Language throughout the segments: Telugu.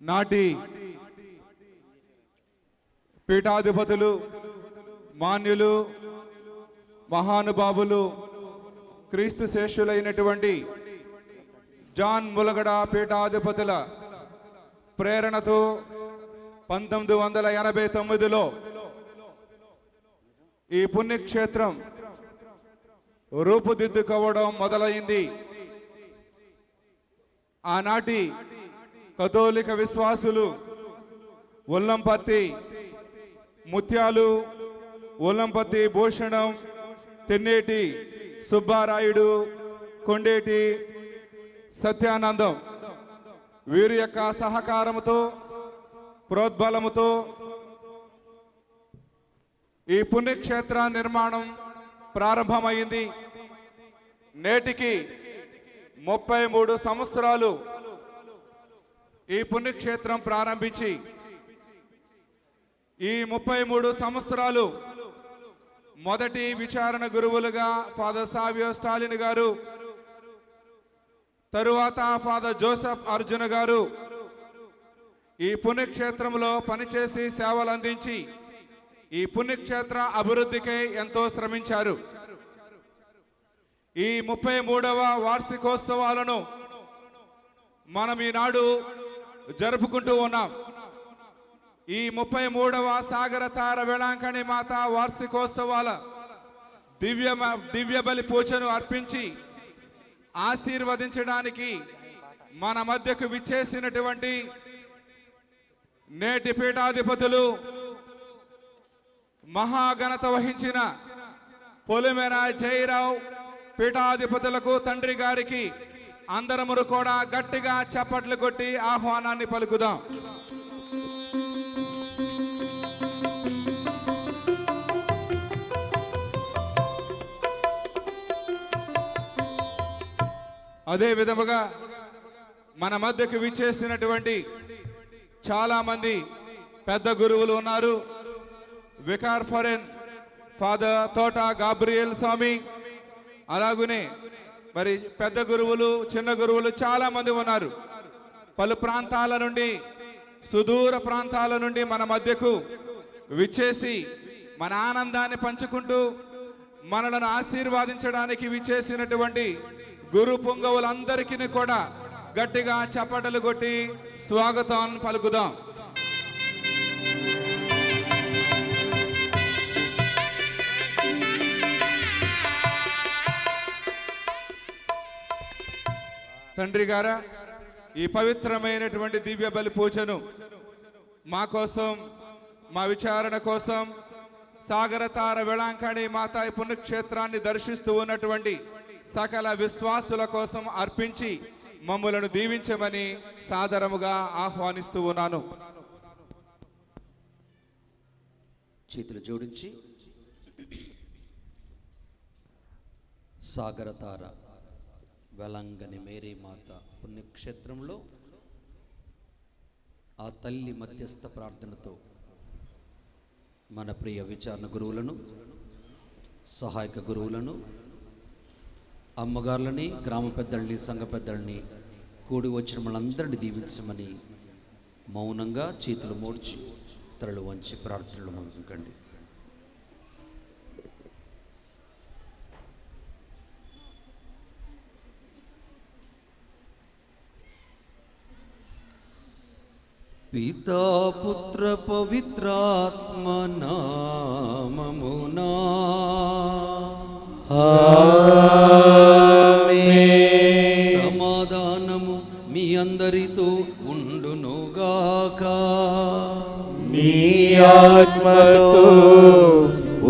నాటి పీఠాధిపతులు, మాన్యులు, మహానుభావులు, క్రీస్తు శేషులైనటువంటి జాన్ ములగడ పీఠాధిపతుల ప్రేరణతో 1989లో ఈ పుణ్యక్షేత్రం రూపుదిద్దుకోవడం మొదలైంది. ఆనాటి కథోలిక విశ్వాసులు ఉల్లంపత్తి ముత్యాలు, ఉల్లంపత్తి భూషణం, తెన్నేటి సుబ్బారాయుడు, కొండేటి సత్యానందం వీరి యొక్క సహకారముతో, ప్రోద్బలముతో ఈ పుణ్యక్షేత్ర నిర్మాణం ప్రారంభమైంది. నేటికి 33 సంవత్సరాలు ఈ పుణ్యక్షేత్రం ప్రారంభించి ఈ 33 సంవత్సరాలు మొదటి విచారణ గురువులుగా ఫాదర్ సావియో స్టాలిన్ గారు, తరువాత ఫాదర్ జోసెఫ్ అర్జున గారు ఈ పుణ్యక్షేత్రంలో పనిచేసి సేవలు అందించి ఈ పుణ్యక్షేత్ర అభివృద్ధికై ఎంతో శ్రమించారు. ఈ 33వ వార్షికోత్సవాలను మనం ఈనాడు జరుపుకుంటూ ఉన్నాం. ఈ 33వ సాగరతార వేళాంకణి మాత వార్షికోత్సవాల దివ్య బలి పూజను అర్పించి ఆశీర్వదించడానికి మన మధ్యకు విచ్చేసినటువంటి నేటి పీఠాధిపతులు, మహాఘనత వహించిన పొలిమేర జయరావు పీఠాధిపతులకు, తండ్రి గారికి అందరము కూడా గట్టిగా చప్పట్లు కొట్టి ఆహ్వానాన్ని పలుకుదాం. అదే విధముగా మన మధ్యకు విచ్చేసినటువంటి చాలా మంది పెద్ద గురువులు ఉన్నారు. వికార్ ఫరెన్ ఫాదర్ తోట గాబ్రియల్ స్వామి, అలాగునే మరి పెద్ద గురువులు, చిన్న గురువులు చాలా మంది ఉన్నారు. పలు ప్రాంతాల నుండి, సుదూర ప్రాంతాల నుండి మన మధ్యకు విచ్చేసి మన ఆనందాన్ని పంచుకుంటూ మనలను ఆశీర్వాదించడానికి విచ్చేసినటువంటి గురు పొంగవులందరికీ కూడా గట్టిగా చప్పటలు కొట్టి స్వాగతం పలుకుదాం. తండ్రి గారా, ఈ పవిత్రమైనటువంటి దివ్య బలి పూజను మా కోసం, మా విచారణ కోసం, సాగరతార వేళాంకణి మాత పుణ్యక్షేత్రాన్ని దర్శిస్తూ ఉన్నటువంటి సకల విశ్వాసుల కోసం అర్పించి మమ్ములను దీవించమని సాదరముగా ఆహ్వానిస్తూ ఉన్నాను. చేతులు జోడించి సాగరతార వేళాంకణి మేరీ మాత పుణ్యక్షేత్రంలో ఆ తల్లి మధ్యస్థ ప్రార్థనతో మన ప్రియ విచారణ గురువులను, సహాయక గురువులను, అమ్మగారులని, గ్రామ పెద్దల్ని, సంఘ పెద్దల్ని, కూడి వచ్చిన మనందరినీ దీవించమని మౌనంగా చేతులు మోడ్చి తలలు వంచి ప్రార్థనలు మొదలుకండి. పితా పుత్ర పవిత్రాత్మ నామమునా సమాధానము మీ అందరితో ఉండునుగాక. మీ ఆత్మతో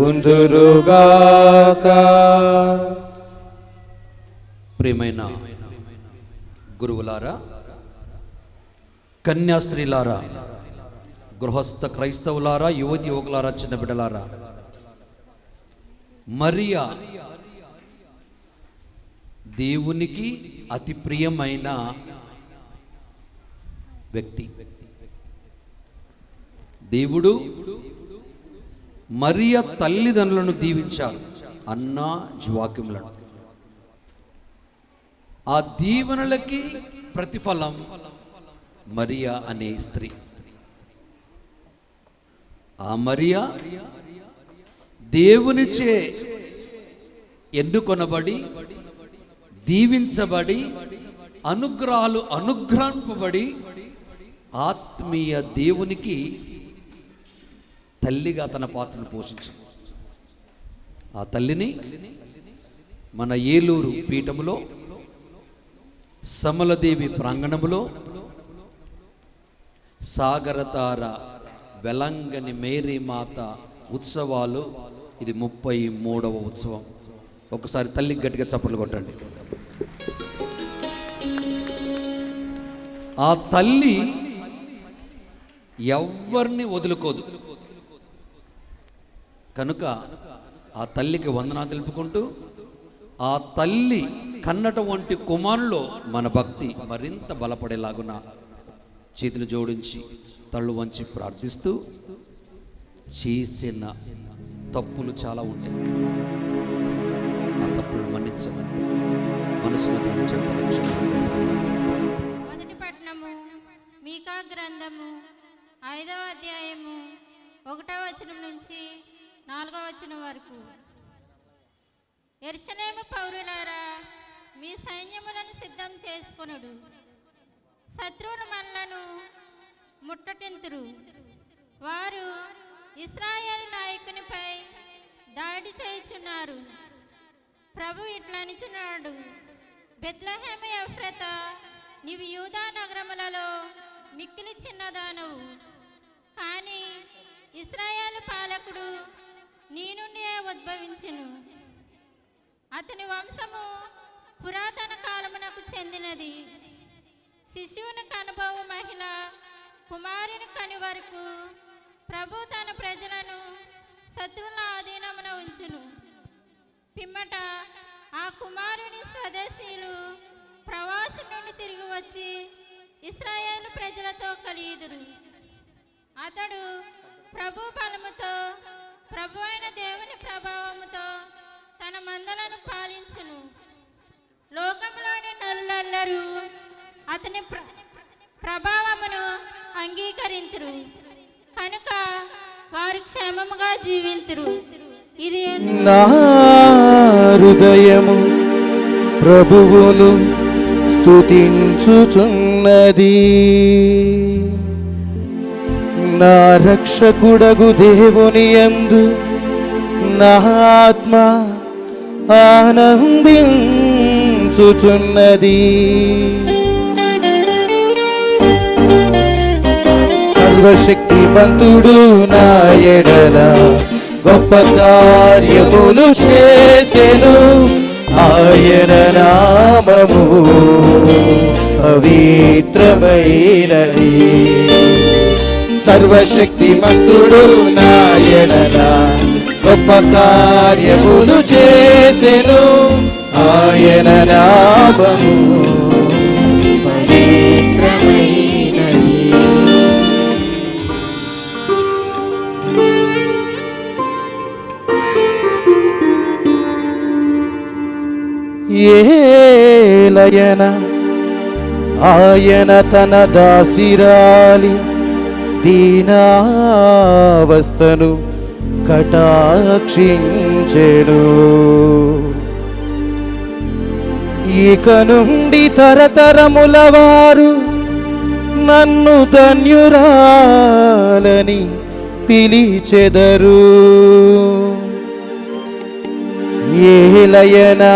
ఉండునుగాక. ప్రియమైన గురువులారా, కన్యాస్త్రీలారా, గృహస్థ క్రైస్తవులారా, యువతి యువకులారా, చిన్న బిడ్డలారా, మరియా దేవునికి అతి ప్రియమైన వ్యక్తి. దేవుడు మరియ తల్లిదండ్రులను దీవించారు, అన్నా జ్వాక్యములను. ఆ దీవెనలకి ప్రతిఫలం మరియా అనే స్త్రీ. ఆ మరియా దేవునిచే ఎన్నుకొనబడి, దీవించబడి, అనుగ్రహింపబడి ఆత్మీయ దేవునికి తల్లిగా తన పాత్రను పోషించింది. ఆ తల్లిని మన ఏలూరు పీఠములో సమలదేవి ప్రాంగణములో సాగరతార వెలంగని మేరీ మాత ఉత్సవాలు, ఇది 33వ ఉత్సవం. ఒకసారి తల్లికి గట్టిగా చప్పట్లు కొట్టండి. ఆ తల్లి ఎవరిని వదులుకోదు కనుక ఆ తల్లికి వందనాలు తెలుపుకుంటూ, ఆ తల్లి కన్నటువంటి కుమారులో మన భక్తి మరింత బలపడేలాగున చేతులు జోడించి తళ్ళు వంచి ప్రార్థిస్తూ, చేసిన తప్పులు చాలా ఉంటాయి, ఆ తప్పులు మన్నించమని మనసును దీవించండి. మొదటి పట్టణము మీకా గ్రంథము 5వ అధ్యాయము 1వ వచనం నుంచి 4వ వచనం వరకు. యెరూషలేము పౌరులారా, మీ సైన్యములను సిద్ధం చేసుకొనుడు. శత్రువులు మనలను ముట్టటింతురు. వారు ఇశ్రాయేలు నాయకునిపై దాడి చేయుచున్నారు. ప్రభు ఇట్లనిచున్నాడు, బెత్లెహేము ఎఫ్రాతా, నీవు యూదా నగరములలో మిక్కిలి చిన్నదానవు, కానీ ఇశ్రాయేలు పాలకుడు నీ నుండి ఉద్భవించును. అతని వంశము పురాతన కాలమునకు చెందినది. శిశువుని కనుబోవు మహిళ కుమారుని కని వరకు ప్రభు తన ప్రజలను శత్రువుల ఆధీనమున ఉంచును. పిమ్మట ఆ కుమారుని స్వదేశీయులు ప్రవాసం నుండి తిరిగి వచ్చి ఇశ్రాయేలు ప్రజలతో కలియుదురు. అతడు ప్రభు బలముతో, ప్రభు అయిన దేవుని ప్రభావముతో తన మందలను పాలించును. లోకంలోని నరులెల్లరూ అతని ప్రభావమును అంగీకరింతురు కనుక వారు క్షేమముగా జీవింతురు. ఇది నా హృదయము ప్రభువును స్తుతించుచున్నది. నా రక్షకుడగు దేవుని యందు నా ఆత్మ ఆనందించుచున్నది. సర్వశక్తిమంతుడు నా ఎడల గొప్ప కార్యములు చేసెను. ఆయన నామము పవిత్రమైనది. సర్వశక్తిమంతుడు నా ఎడల గొప్ప కార్యములు చేసెను. ఆయన నామము పవిత్రమైనది. ఏలయన ఆయన తన దాసిరాలి దీనావస్థను కటాక్షించెను. ఇక నుండి తరతరముల వారు నన్ను ధన్యురాలని పిలిచెదరు. ఏలయనా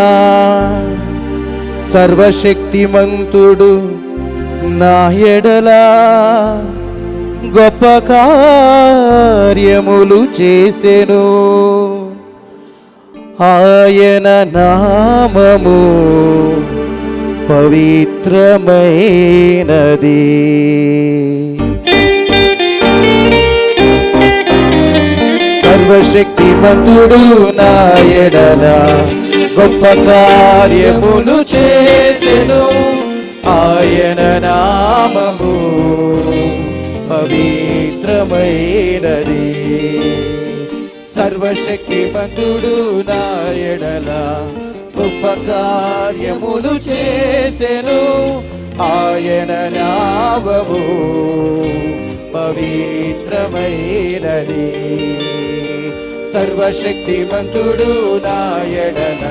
సర్వశక్తిమంతుడు నా ఎడలా గొప్ప కార్యములు చేసెను. ఆయన నామము పవిత్రమైనది. సర్వశక్తిమంతుడు నా ఎడల గొప్ప కార్యములు చేసెను. ఆయన నామము పవిత్రమైనది. సర్వశక్తిమంతుడు నా ఎడల గొప్ప కార్యములు చేసెను. ఆయన నామము పవిత్రమైనది. సర్వశక్తిమంతుడు నా ఎడల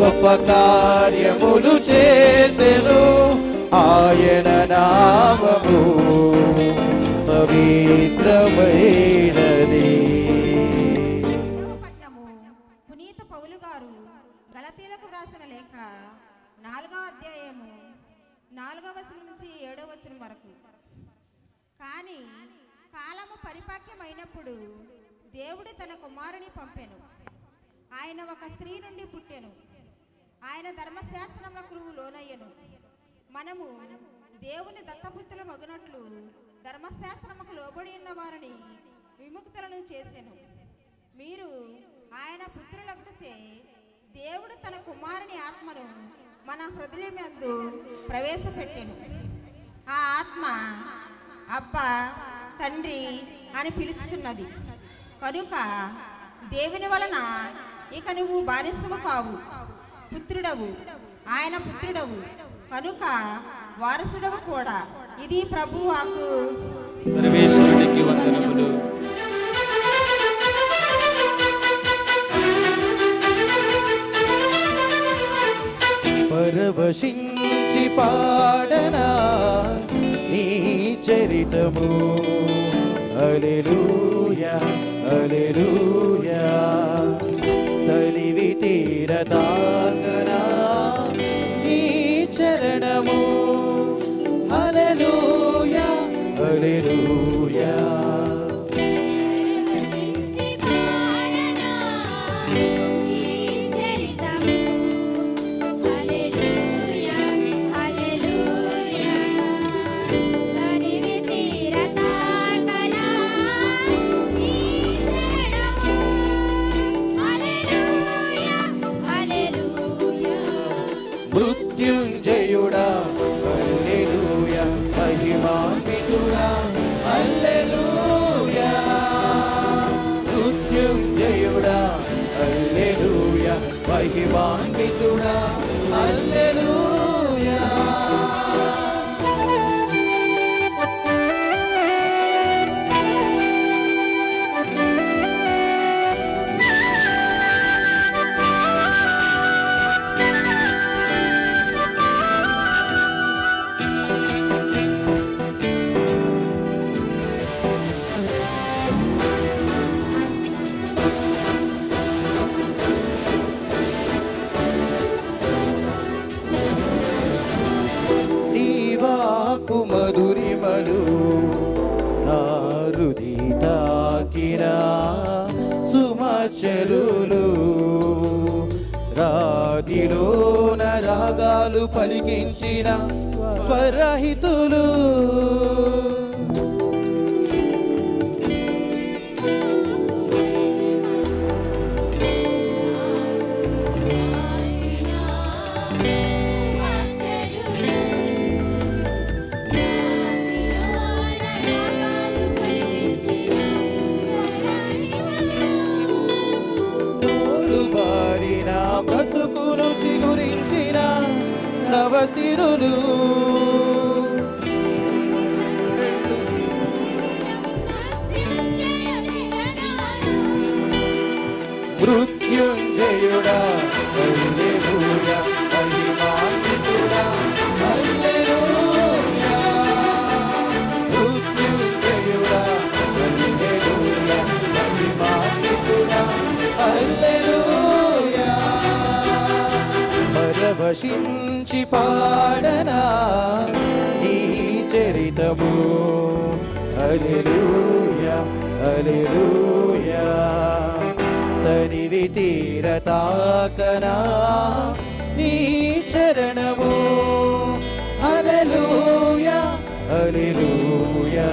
గొప్ప కార్యములు చేసెను. ఆయన నామము పవిత్రమైనది. పట్నము పునీత పౌలు గారు గలతీలకు వ్రాసిన లేఖ 4వ అధ్యాయము 4వ వచనం నుంచి 7వ వచనం వరకు. కానీ కాలము పరిపక్వమైనప్పుడు దేవుడు తన కుమారుని పంపెను. ఆయన ఒక స్త్రీ నుండి పుట్టెను. ఆయన ధర్మశాస్త్రములకు లోనయ్యను. మనము దేవుని దత్తపుత్రుల మగునట్లు ధర్మశాస్త్రముకు లోబడి ఉన్న వారిని విముక్తులను చేసెను. మీరు ఆయన పుత్రులగుటచే దేవుడు తన కుమారుని ఆత్మను మన హృదయమందు ప్రవేశపెట్టెను. ఆ ఆత్మ అబ్బా తండ్రి అని పిలుచుతున్నది. కనుక దేవుని వలన ఇక నువ్వు బానిసము కావు, పుత్రుడవు. ఆయన పుత్రుడవు కనుక వారసుడవు కూడా. ఇది ప్రభువాకు. సర్వేశ్వరునికి వందనములు. పరవశించి పాడనా నీ చరితము. హల్లెలూయా హల్లెలూయా. తనివి తీరతాగనా నీ చరణము. హల్లెలూయా హల్లెలూయా. మృత్యుంజయుడా హల్లెలూయా. మహిమాన్వితుడా హల్లెలూయా. మృత్యుంజయుడా హల్లెలూయా. మహిమాన్వితుడా హల్లెలూయా. నీవాకు మధురిమలు నారుది తాకిన సుమచరులు. రాతిలోన రాగాలు పలికించిన స్వరహితులు. బారిన బ్రతుకును చిగురించిన నవసిరులు. మృత్యుంజయుడా హల్లెలూయా. మహిమాన్వితుడా హల్లెలూయా. మృత్యుంజయుడా హల్లెలూయా. మహిమాన్వితుడా హల్లెలూయా. పరవశించి పాడనా నీ చరితము. హల్లెలూయా హల్లెలూయా. తనివి తీరతాకనా నీ చరణము. హల్లెలూయా హల్లెలూయా.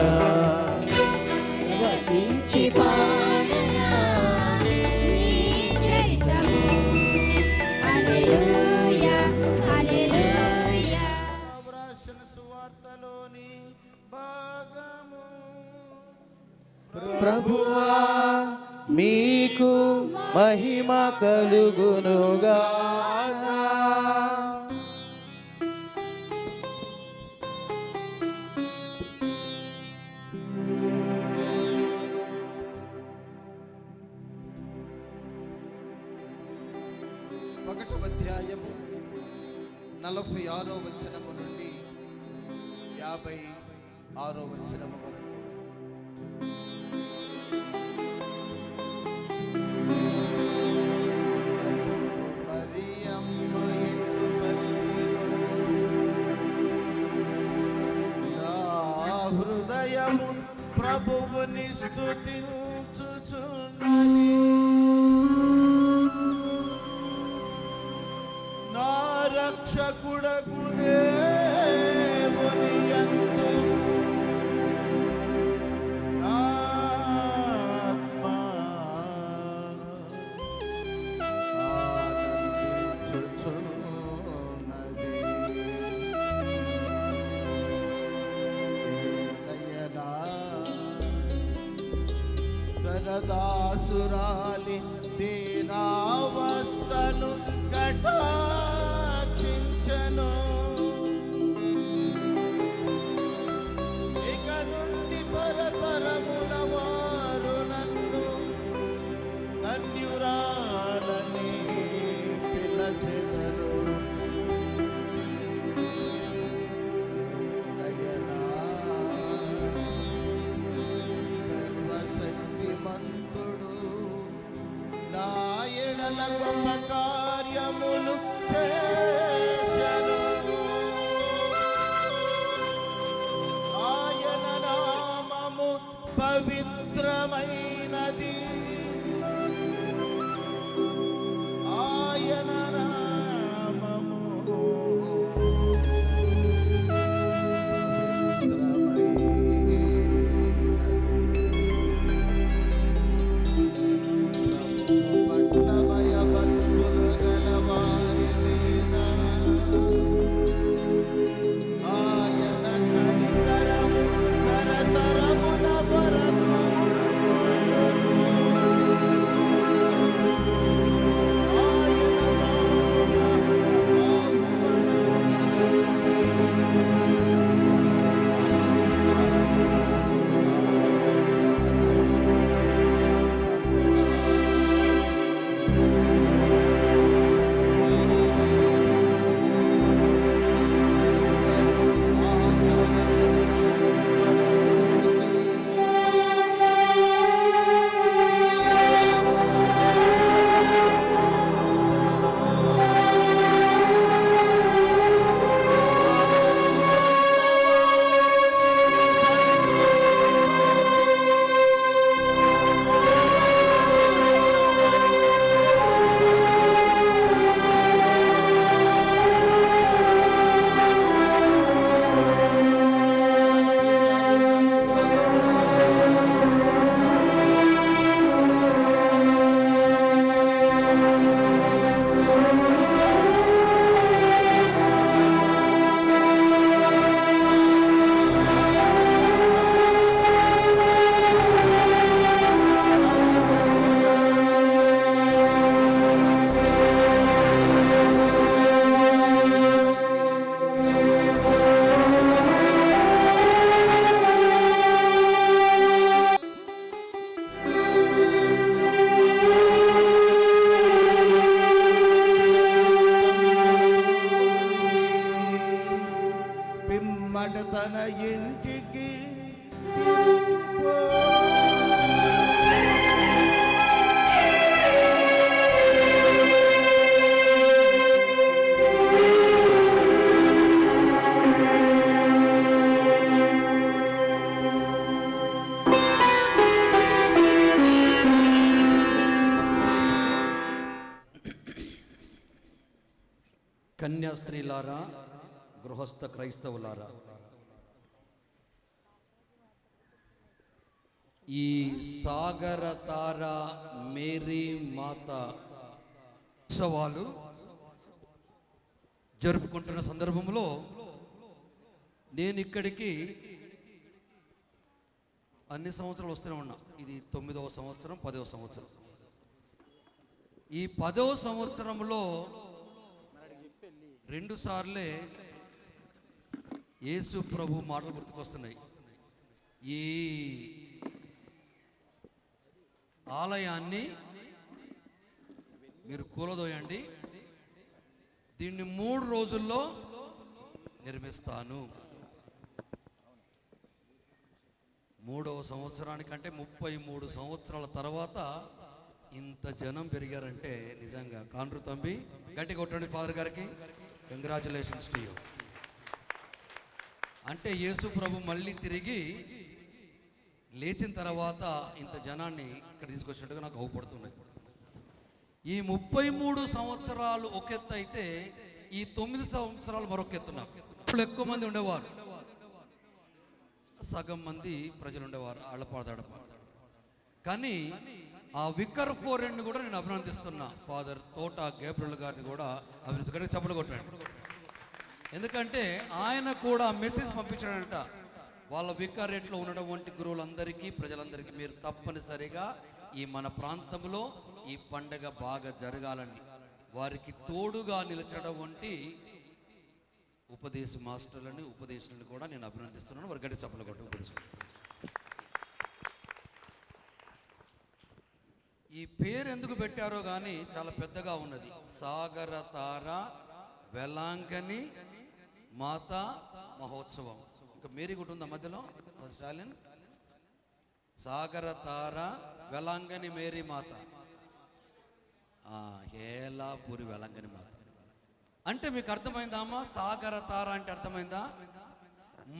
వసించి పాడనా నీ చరితము. హల్లెలూయా హల్లెలూయా. వ్రాసిన సువార్తలోని భాగము. ప్రభువా మీకు మహిమ కలుగునుగా. 46వ వచనము నుండి 56వ వచనము వరకు. మరియమ్మ ఎందు పలికిన నా హృదయము ప్రభువుని స్తుతించుచున్నది. నా రక్షకుడగు దేవుని యందు నా ఆత్మ ఆనందించుచున్నది. నయనా దాసురాలి దీనావస్థను కటాక్షించెను. ఇక నుండి పరతరముల వారు నన్ను ధన్యురాలని పిలచెదరు. నయనా సర్వశక్తిమంతుడు నా ఎడల గొప్ప కార్యములు చేసెను. ఆయన నామము పవిత్రమైనది. ఆయన నామము పట్లమయ భక్తులు గలవారి మీద ఆయన కనికరము తరతరముల వరకు ఉండును. ఆయన పిమ్మట తన ఇంటికి తిరిగిపో. కన్యాస్త్రీలారా, గృహస్థ క్రైస్తవులారా, ఈ సాగర తార మేరీ మాత ఉత్సవాలు జరుపుకుంటున్న సందర్భంలో నేను ఇక్కడికి అన్ని సంవత్సరాలు వస్తూనే ఉన్నా. ఇది 9వ సంవత్సరం, 10వ సంవత్సరం. ఈ 10వ సంవత్సరంలో 2 సార్లే యేసు ప్రభు మాటలు గుర్తుకొస్తున్నాయి. ఈ ఆలయాన్ని మీరు కూలదోయండి, దీన్ని 3 రోజుల్లో నిర్మిస్తాను. 3వ సంవత్సరానికంటే 33 సంవత్సరాల తర్వాత ఇంత జనం పెరిగారంటే నిజంగా కాండ్రు తంబి గట్టి కొట్టండి ఫాదర్ గారికి. Congratulations to you. అంటే యేసు ప్రభు మళ్ళీ తిరిగి లేచిన తర్వాత ఇంత జనాన్ని ఇక్కడ తీసుకొచ్చినట్టుగా నాకు అవుపడుతున్నాయి. ఈ 33 సంవత్సరాలు ఒక ఎత్తు అయితే ఈ 9 సంవత్సరాలు మరొక ఎత్తున్నారు. ఇప్పుడు ఎక్కువ మంది ఉండేవారు, సగం మంది ప్రజలు ఉండేవారు ఆడపాడదడప. కానీ ఆ వికర్ ఫోరెన్ కూడా నేను అభినందిస్తున్నా. ఫాదర్ తోట గేబ్రియల్ గారిని కూడా అభినందించడానికి చప్పట్లు కొట్టాడు. ఎందుకంటే ఆయన కూడా మెసేజ్ పంపించాడంట. వాళ్ళ వికారేట్లో ఉన్నటువంటి గురువులందరికీ ప్రజలందరికీ మీరు తప్పనిసరిగా ఈ మన ప్రాంతంలో ఈ పండగ బాగా జరగాలని వారికి తోడుగా నిలిచినటువంటి ఉపదేశ మాస్టర్లని ఉపదేశాలను కూడా నేను అభినందిస్తున్నాను. వారి గట్టి చప్పట్లు కొట్టు ఉపదేశం. ఈ పేరు ఎందుకు పెట్టారో కానీ చాలా పెద్దగా ఉన్నది. సాగర తార వెలాంగని మాతా మహోత్సవం. ఇంకా మేరీ కూడా ఉందా మధ్యలో? స్టాలిన్ సాగర తార వెలాంగని మేరీ మాత, హేలాపురి వెలాంగని మాత అంటే మీకు అర్థమైందా అమ్మా? సాగర తార అంటే అర్థమైందా?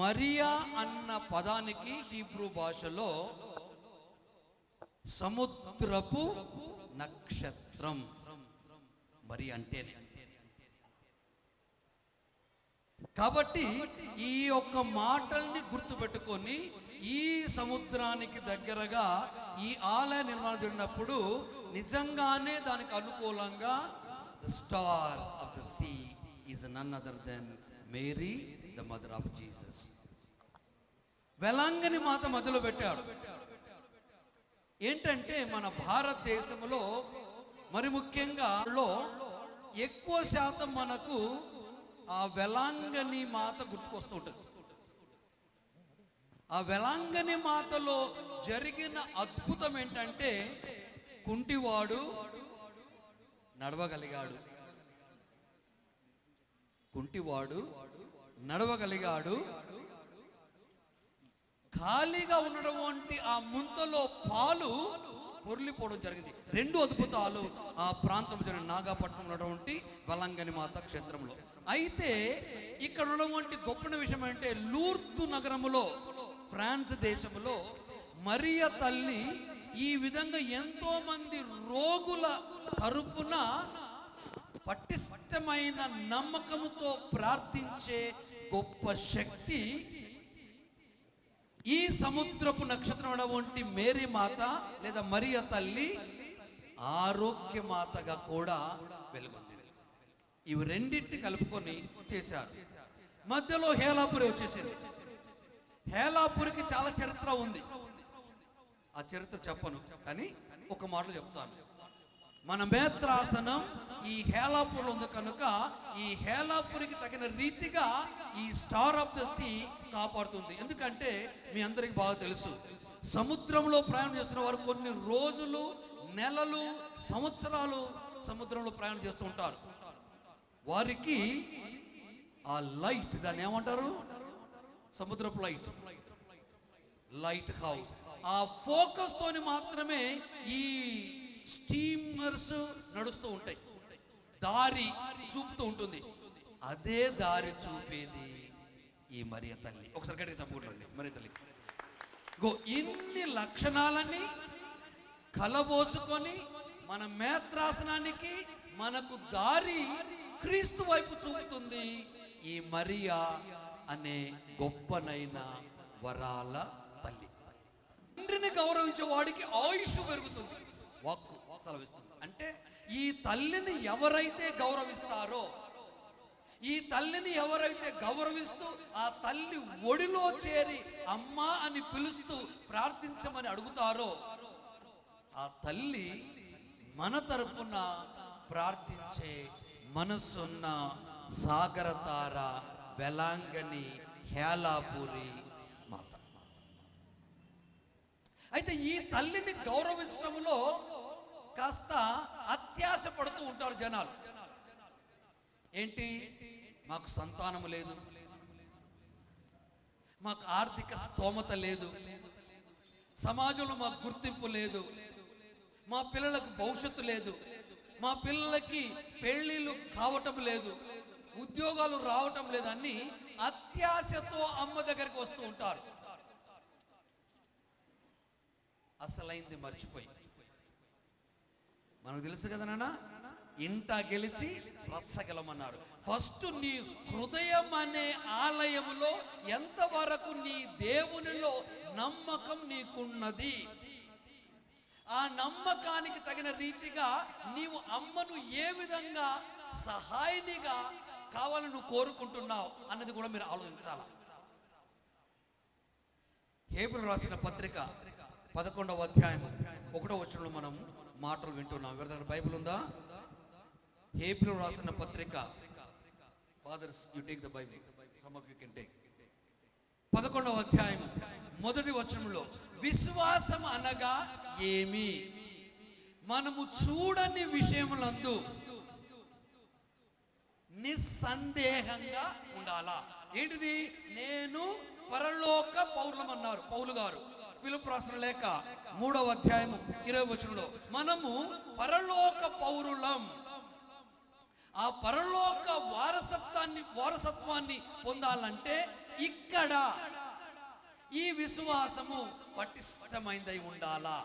మరియా అన్న పదానికి హీబ్రూ భాషలో సముద్రపు నక్షత్రం మరి అంటేనే. కాబట్టి ఈ యొక్క మాటల్ని గుర్తుపెట్టుకొని ఈ సముద్రానికి దగ్గరగా ఈ ఆలయ నిర్మాణం జరిగినప్పుడు నిజంగానే దానికి అనుకూలంగా the star of the sea is none other than Mary, the mother of Jesus. వెలాంగని మాత మధ్యలో పెట్టాడు. ఏంటంటే మన భారతదేశంలో మరి ముఖ్యంగా ఎక్కువ శాతం మనకు ఆ వెలాంగని మాత గుర్తుకొస్తూ ఉంటుంది. ఆ వెలాంగని మాతలో జరిగిన అద్భుతం ఏంటంటే కుంటివాడు నడవగలిగాడు, కుంటివాడు నడవగలిగాడు. ఖాళీగా ఉన్నటువంటి ఆ ముంతలో పాలు పొర్లిపోవడం జరిగింది. 2 అద్భుతాలు ఆ ప్రాంతం జరిగిన నాగపట్నం ఉన్నటువంటి వెలాంగని మాత క్షేత్రంలో. అయితే ఇక్కడ ఉన్నటువంటి గొప్ప విషయం అంటే లూర్దు నగరములో ఫ్రాన్స్ దేశంలో మరియ తల్లి ఈ విధంగా ఎంతో మంది రోగుల తరపున పటిష్టమైన నమ్మకంతో ప్రార్థించే గొప్ప శక్తి ఈ సముద్రపు నక్షత్రం వంటి మేరీ మాత లేదా మరియ తల్లి ఆరోగ్య మాతగా కూడా వెలుగొంది. ఇవి రెండింటిని కలుపుకొని చేశారు. మధ్యలో హేలాపురి వచ్చేసింది. హేలాపురికి చాలా చరిత్ర ఉంది. ఆ చరిత్ర చెప్పను, కానీ ఒక మాటలు చెప్తాను. మన మేత్రాసనం ఈ హేలాపూర్లో ఉంది కనుక ఈ హేలాపురికి తగిన రీతిగా ఈ స్టార్ ఆఫ్ ద సీ కాపాడుతుంది. ఎందుకంటే మీ అందరికి బాగా తెలుసు, సముద్రంలో ప్రయాణం చేస్తున్న వారు కొన్ని రోజులు, నెలలు, సంవత్సరాలు సముద్రంలో ప్రయాణం చేస్తూ ఉంటారు. వారికి ఆ లైట్, దాన్ని ఏమంటారు? సముద్రపు లైట్, లైట్ హౌస్. ఆ ఫోకస్ తోని మాత్రమే ఈ స్టీమర్స్ నడుస్తూ ఉంటాయి, దారి చూపుతూ ఉంటుంది. అదే దారి చూపేది ఈ మరియ తల్లి. ఒకసారి గట్టిగా చెప్పుకుంటారండి మరియ తల్లి. ఇన్ని లక్షణాలని కలబోసుకొని మన మేత్రాసనానికి మనకు దారి క్రీస్తు వైపు చూపుతుంది ఈ మరియా అనే గొప్పనైన వరాల తల్లి. తండ్రిని గౌరవించే వాడికి ఆయుష్ పెరుగుతుంది, వాక్కు సెలవిస్తుంది. అంటే ఈ తల్లిని ఎవరైతే గౌరవిస్తారో, ఈ తల్లిని ఎవరైతే గౌరవిస్తూ ఆ తల్లి ఒడిలో చేరి అమ్మా అని పిలుస్తూ ప్రార్థించమని అడుగుతారో, ఆ తల్లి మన తరపున ప్రార్థించే మనసున్న సాగరతార వెలాంగని హేలాపురి మాత. అయితే ఈ తల్లిని గౌరవించడంలో కాస్త అత్యాశ పడుతూ ఉంటారు జనాలు. ఏంటి? మాకు సంతానం లేదు, మాకు ఆర్థిక స్తోమత లేదు, సమాజంలో మాకు గుర్తింపు లేదు, మా పిల్లలకు భవిష్యత్తు లేదు, మా పిల్లలకి పెళ్ళిళ్ళు కావటం లేదు, ఉద్యోగాలు రావటం లేదని అత్యాశతో అమ్మ దగ్గరికి వస్తూ ఉంటారు. అసలైంది మర్చిపోయి. మనకు తెలుసు కదా నాన్న, ఇంట గెలిచి రచ్చగలమన్నారు. ఫస్ట్ నీ హృదయం అనే ఆలయములో ఎంతవరకు నీ దేవునిలో నమ్మకం నీకున్నది, ఆ నమ్మకానికి తగిన రీతిగా నీవు అమ్మను ఏ విధంగా సహాయనిగా కావాలని నువ్వు కోరుకుంటున్నావు అన్నది కూడా మీరు ఆలోచించాలి. హేబెలు రాసిన పత్రిక 11వ అధ్యాయం 1వ వచనంలో మనం మాటలు వింటున్నాం. ఎవరి దగ్గర బైబిల్ ఉందా? హేబెలు రాసిన పత్రిక, fathers you take the Bible, some of you can take. 11వ అధ్యాయం 1వ వచనంలో విశ్వాసం అనగా ఏమి? మనము చూడని విషయములందు నిస్సందేహంగా ఉండాలా. ఏంటిది? నేను పరలోక పౌరులమన్నారు పౌలు గారు. ఫిలిప్పీ రాసిన లేఖ 3వ అధ్యాయం 20వ వచనంలో మనము పరలోక పౌరులం. ఆ పరలోక వారసత్వాన్ని పొందాలంటే ఇక్కడ ఈ విశ్వాసము పటిష్టమైందై ఉండాలా,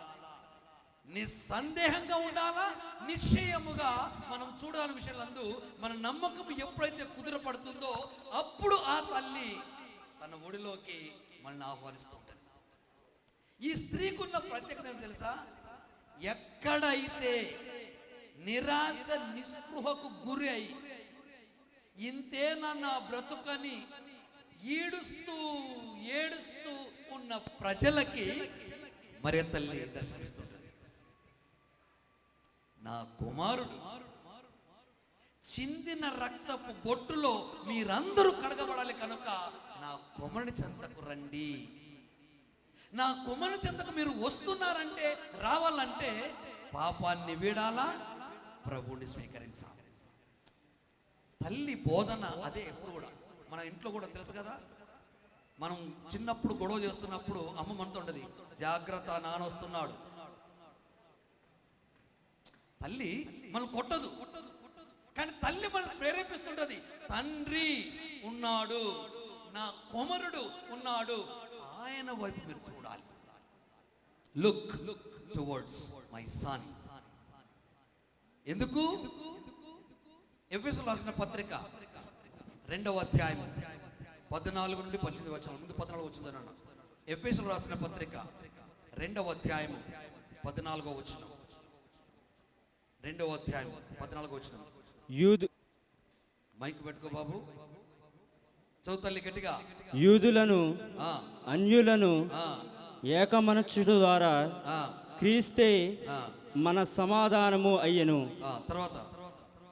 నిస్సందేహంగా ఉండాలా, నిశ్చయముగా మనం చూడాలని విషయాలందు మన నమ్మకం ఎప్పుడైతే కుదురపడుతుందో అప్పుడు ఆ తల్లి తన ఒడిలోకి మనల్ని ఆహ్వానిస్తూ ఉంటుంది. ఈ స్త్రీకి ఉన్న ప్రత్యేకత ఏంటో తెలుసా? ఎక్కడైతే నిరాశ నిస్పృహకు గురి అయి ఇంతేనా నా బ్రతుకని ఏడుస్తూ ఉన్న ప్రజలకి మరి తల్లి దర్శనమిస్తుంది. నా కుమారుడు చిందిన రక్తపు బొట్టులో మీరందరూ కడగబడాలి కనుక నా కుమారుని చెంతకు రండి. నా కుమారుని చెంతకు మీరు వస్తున్నారంటే, రావాలంటే పాపాన్ని వీడాలా, ప్రభువుని స్వీకరించాలి. తల్లి బోధన అదే. ఎప్పుడు కూడా మన ఇంట్లో కూడా తెలుసు కదా, మనం చిన్నప్పుడు గొడవ చేస్తున్నప్పుడు అమ్మ మనతో ఉండదు, జాగ్రత్త నాన్న వస్తున్నాడు. తల్లి మనం కొట్టదు, కానీ తల్లి మనం ప్రేరేపిస్తుంటది. తండ్రి ఉన్నాడు, నా కుమారుడు ఉన్నాడు, ఆయన వైపు మీరు చూడాలి. Look towards my son. ఎందుకు? ఎఫెసీయులకు రాసిన పత్రిక 2వ అధ్యాయం 14 నుండి 18 వచనం. ముందు 14 వచ్చిందని అన్న. ఎఫెసీయులకు రాసిన పత్రిక 2వ అధ్యాయం 14వ వచనం. 2వ అధ్యాయం 14వ వచనం. మైక్ పెట్టుకో బాబు, చదువుతల్లి గట్టిగా. యూదులను ఆ, అన్యులను ఆ, ఏకమనచుట ద్వారా ఆ, క్రీస్తే ఆ, మన సమాధానము అయ్యెను. ఆ, తర్వాత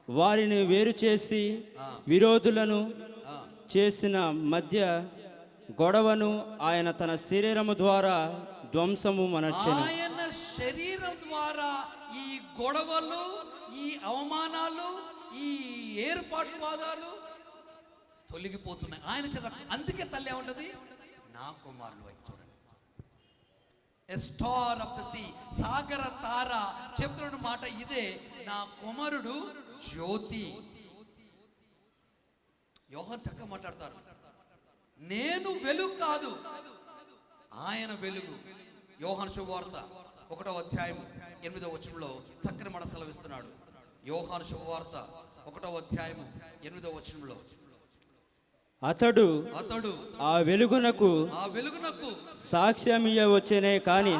వారిని వేరు చేసి ఆ. విరోధులను ఆ, చేసిన మధ్య గొడవను ఆయన తన శరీరము ద్వారా ధ్వంసము మనర్చెను. ఆయన శరీరం ద్వారా ఈ గొడవలు, ఈ అవమానాలు, ఈ ఏర్పాటువాదాలు తొలగిపోతున్నాయి ఆయన చేత. అందుకే తల్లి ఏమంటది? నా కుమారుడు వైపు చూడండి. A star of the sea, సాగర తార చెప్తున్న మాట ఇదే. నా కుమారుడు జ్యోతి. యోహాను చక్కగా మాట్లాడతారు. నేను వెలుగు కాదు, ఆయన వెలుగు. యోహాను శుభవార్త 1వ అధ్యాయం 8వ వచనంలో చక్కని మాట సెలవిస్తున్నాడు. యోహాను శుభవార్త 1వ అధ్యాయం 8వ వచనంలో అతడు ఆ వెలుగునకు సాక్ష్యమియ్యవచ్చునే కాని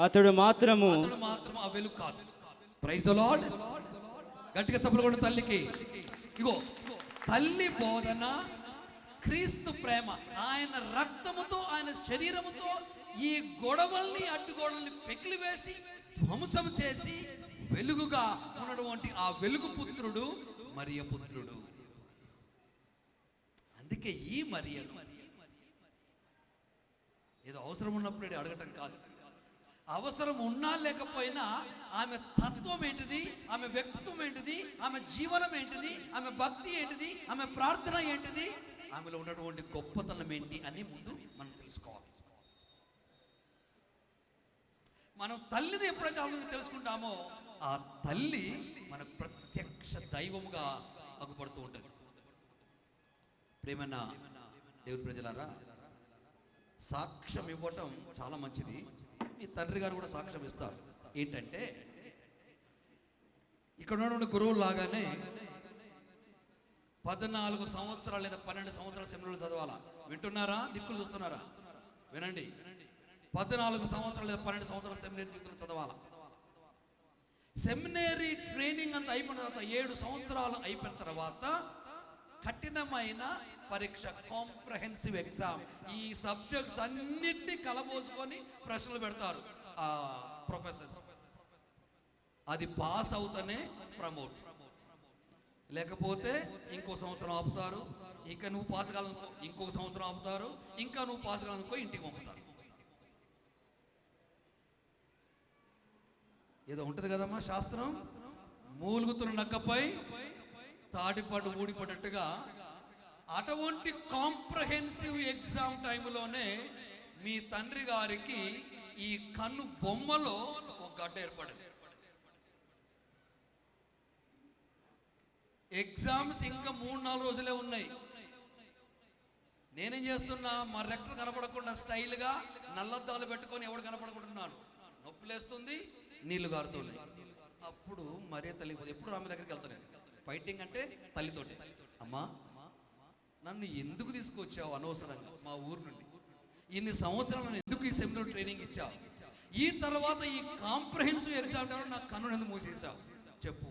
అతడు మాత్రము ఆ వెలుగు కాదు. Praise the lord. గట్టిగా చప్పలు కొట్టు తల్లికి. ఇగో తల్లి బోధన, క్రీస్తు ప్రేమ, ఆయన రక్తముతో, ఆయన శరీరముతో ఈ గొడవల్ని, అడ్డుగోడల్ని పెకిలి వేసి ధ్వంసం చేసి వెలుగుగా ఉన్నటువంటి ఆ వెలుగు పుత్రుడు మరియ పుత్రుడు. అందుకే ఈ మరియను ఏదో అవసరం ఉన్నప్పుడు అడగటం కాదు, అవసరం ఉన్నా లేకపోయినా ఆమె తత్వం ఏంటిది, ఆమె వ్యక్తిత్వం ఏంటిది, ఆమె జీవనం ఏంటిది, ఆమె భక్తి ఏంటిది, ఆమె ప్రార్థన ఏంటిది, ఆమెలో ఉన్నటువంటి గొప్పతనం ఏంటి అని ముందు మనం తెలుసుకోవాలి. మనం తల్లిని ఎప్పుడైతే ఆమె తెలుసుకుంటామో ఆ తల్లి మన ప్రత్యక్ష దైవముగా అగుపడుతూ ఉంటుంది. ప్రేమన్న దేవుని ప్రజలారా, సాక్ష్యం ఇవ్వటం చాలా మంచిది. మీ తండ్రి గారు కూడా సాక్ష్యం ఇస్తారు. ఏంటంటే ఇక్కడ ఉన్నటువంటి గురువులు లాగానే 14 సంవత్సరాలు లేదా 12 సంవత్సరాల సెమినరీలు చదవాలా. వింటున్నారా? దిక్కులు చూస్తున్నారా? వినండి. 14 సంవత్సరాలు లేదా 12 సంవత్సరాల సెమినరీ జీవితంలో చదవాలా. సెమినరీ ట్రైనింగ్ అంతా అయిపోయిన తర్వాత 7 సంవత్సరాలు అయిపోయిన తర్వాత కఠినమైన పరీక్ష, కాంప్రహెన్సివ్ ఎగ్జామ్. ఈ సబ్జెక్ట్స్ అన్నిటినీ కలబోసుకొని ప్రశ్నలు పెడతారు ఆ ప్రొఫెసర్స్. అది పాస్ అవుతానే ప్రమోట్, లేకపోతే ఇంకో సంవత్సరం ఆపుతారు. ఇంకా నువ్వు పాస్ కావాలనుకో ఇంకొక సంవత్సరం ఆపుతారు. ఇంకా నువ్వు పాస్ కావాలనుకో ఇంటికి పంపుతారు. ఏదో ఉంటుంది కదమ్మా శాస్త్రం, మూలుగుతున్న నక్కపై తాడిపండు ఊడిపడ్డట్టుగా. అటువంటి కాంప్రహెన్సివ్ ఎగ్జామ్ టైంలోనే మీ తండ్రి గారికి ఈ కన్ను బొమ్మలో ఒక గడ్డ ఏర్పడింది. ఎగ్జామ్స్ ఇంకా 3-4 రోజులే ఉన్నాయి. నేనేం చేస్తున్నా, మా రెక్టర్ కనపడకుండా స్టైల్గా నల్లద్దాలు పెట్టుకొని ఎవడు కనపడకుంటున్నాను. నొప్పిలేస్తుంది, నీళ్లు గారుతున్నాయి. అప్పుడు మరే తల్లి ఎప్పుడు ఆమె దగ్గరికి వెళ్తాను. ఫైటింగ్ అంటే తల్లితోటి. అమ్మా, నన్ను ఎందుకు తీసుకొచ్చావు అనవసరంగా మా ఊరు నుండి? ఇన్ని సంవత్సరాలు ఎందుకు ఈ సెమినరీ ట్రైనింగ్ ఇచ్చావు? ఈ తర్వాత ఈ కాంప్రహెన్సివ్ ఎగ్జామ్ టైంలో నా కన్ను ఎందుకు మూసేసావు చెప్పు.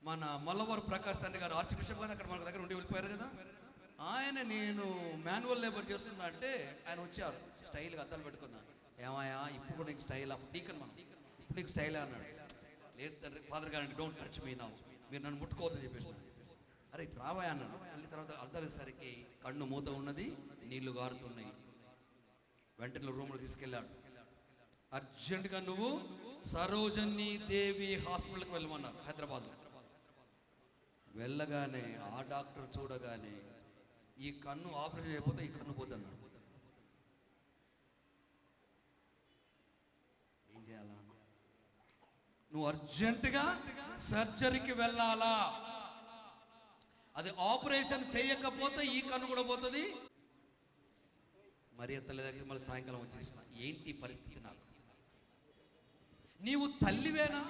మన మల్లవరం ప్రకాష్ తండ్రి గారు ఆర్చ్ బిషప్ గారు అక్కడ మన దగ్గర ఉండి వెళ్ళిపోయారు కదా. ఆయన నేను మాన్యువల్ లేబర్ చేస్తున్నా అంటే ఆయన వచ్చారు స్టైల్గా అద్దాలు పెట్టుకున్నాను. ఏమాయా ఇప్పుడు కూడా నీకు స్టైల్, డీకన్ మనం ఇప్పుడు నీకు స్టైల్ అన్నాడు. లేదు తండ్రి, ఫాదర్ గారు డోంట్ టచ్ మీ నౌ, మీరు నన్ను ముట్టుకోవద్దని చెప్పేసి. అరే రావాయా అన్నాడు. మళ్ళీ తర్వాత అర్థమయ్యేసరికి కన్ను మూత ఉన్నది, నీళ్లు గారుతున్నాయి. వెంటనే రూమ్లో తీసుకెళ్ళాడు. అర్జెంటుగా నువ్వు సరోజని దేవి హాస్పిటల్కి వెళ్ళమన్నారు హైదరాబాద్లో. వెళ్ళగానే ఆ డాక్టర్ చూడగానే ఈ కన్ను ఆపరేషన్ అయిపోతే ఈ కన్ను పోద్దన్నాడు. ఏం చేయాలా? నువ్వు అర్జెంటుగా సర్జరీకి వెళ్ళాలా. అది ఆపరేషన్ చేయకపోతే ఈ కన్ను కూడా పోతుంది. మరి తల్లి దగ్గర మళ్ళీ సాయంకాలం వచ్చేసిన. ఏంటి పరిస్థితి? నాకు నీవు తల్లివేనా?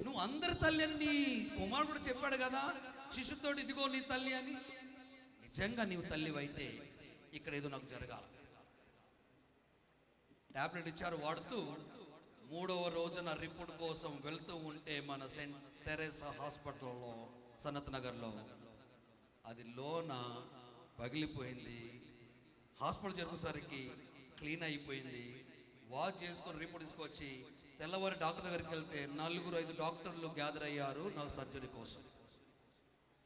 నువ్వు అందరి తల్లి అని నీ కుమారుడు చెప్పాడు కదా శిశుతోటి, ఇదిగో నీ తల్లి అని. నిజంగా నీవు తల్లివైతే ఇక్కడ ఏదో నాకు జరగాలి. టాబ్లెట్ ఇచ్చారు వాడుతూ. 3వ రోజున రిపోర్ట్ కోసం వెళ్తూ ఉంటే మన సెంట్ తెరేసా హాస్పిటల్లో సనత్ నగర్లో అది లోన పగిలిపోయింది. హాస్పిటల్ జరుగుసరికి క్లీన్ అయిపోయింది. వాచ్ చేసుకొని రిపోర్ట్ తీసుకొచ్చి తెల్లవారి డాక్టర్ దగ్గరికి వెళ్తే 4-5 డాక్టర్లు గ్యాదర్ అయ్యారు నాకు సర్జరీ కోసం.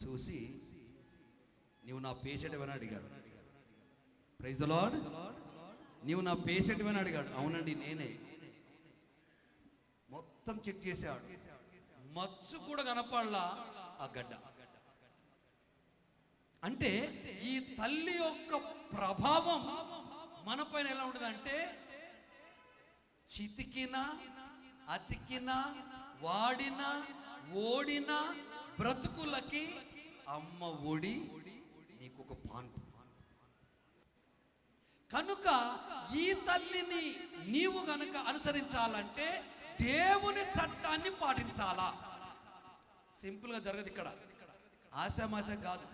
చూసి నీవు నా పేషెంట్ ఏమని అడిగాడు. Praise the lord. నీవు నా పేషెంట్ ఏమని అడిగాడు. అవునండి నేనే. మొత్తం చెక్ చేశాడు. మచ్చు కూడా కనపడలా ఆ గడ్డ. అంటే ఈ తల్లి యొక్క ప్రభావం మన పైన ఎలా ఉంటుందంటే, చితికినా అతికినా వాడినా ఓడినా బ్రతుకులకి అమ్మ ఒడి నీకు ఒక పాన్పు. కనుక ఈ తల్లిని నీవు గనుక అనుసరించాలంటే దేవుని చట్టాన్ని పాటించాలా. సింపుల్గా జరగదు ఇక్కడ, ఆశామాశ కాదు.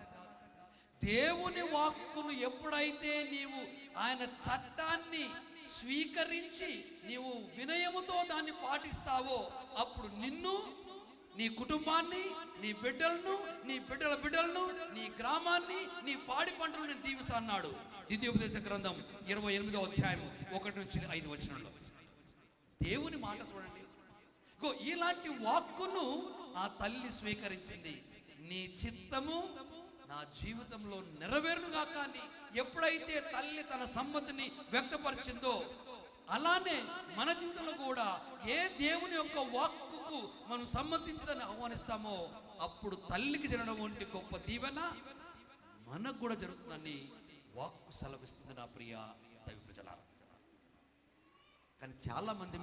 దేవుని వాక్కును ఎప్పుడైతే నీవు ఆయన చట్టాన్ని స్వీకరించి నీవు వినయముతో దాన్ని పాటిస్తావో అప్పుడు నిన్ను, నీ కుటుంబాన్ని, నీ బిడ్డలను, నీ బిడ్డల బిడ్డలను, నీ గ్రామాన్ని, నీ పాడి పంటలను నేను దీవిస్తా అన్నాడు ద్వితీయోపదేశ గ్రంథం 28వ అధ్యాయం 1-5 వచనంలో. దేవుని మాట చూడండి. ఇలాంటి వాక్కును ఆ తల్లి స్వీకరించింది. నీ చిత్తము నా జీవితంలో నెరవేరునుగా. కానీ ఎప్పుడైతే తల్లి తన సమ్మతిని వ్యక్తపరిచిందో అలానే మన జీవితంలో కూడా ఏ దేవుని యొక్క వాక్కుకు మనం సమ్మతించదని ఆహ్వానిస్తామో అప్పుడు తల్లికి జరగడం వంటి గొప్ప దీవెన మనకు కూడా జరుగుతుందని వాక్కు సెలవిస్తుంది నా ప్రియ దైవ ప్రజలారా. కానీ చాలా మంది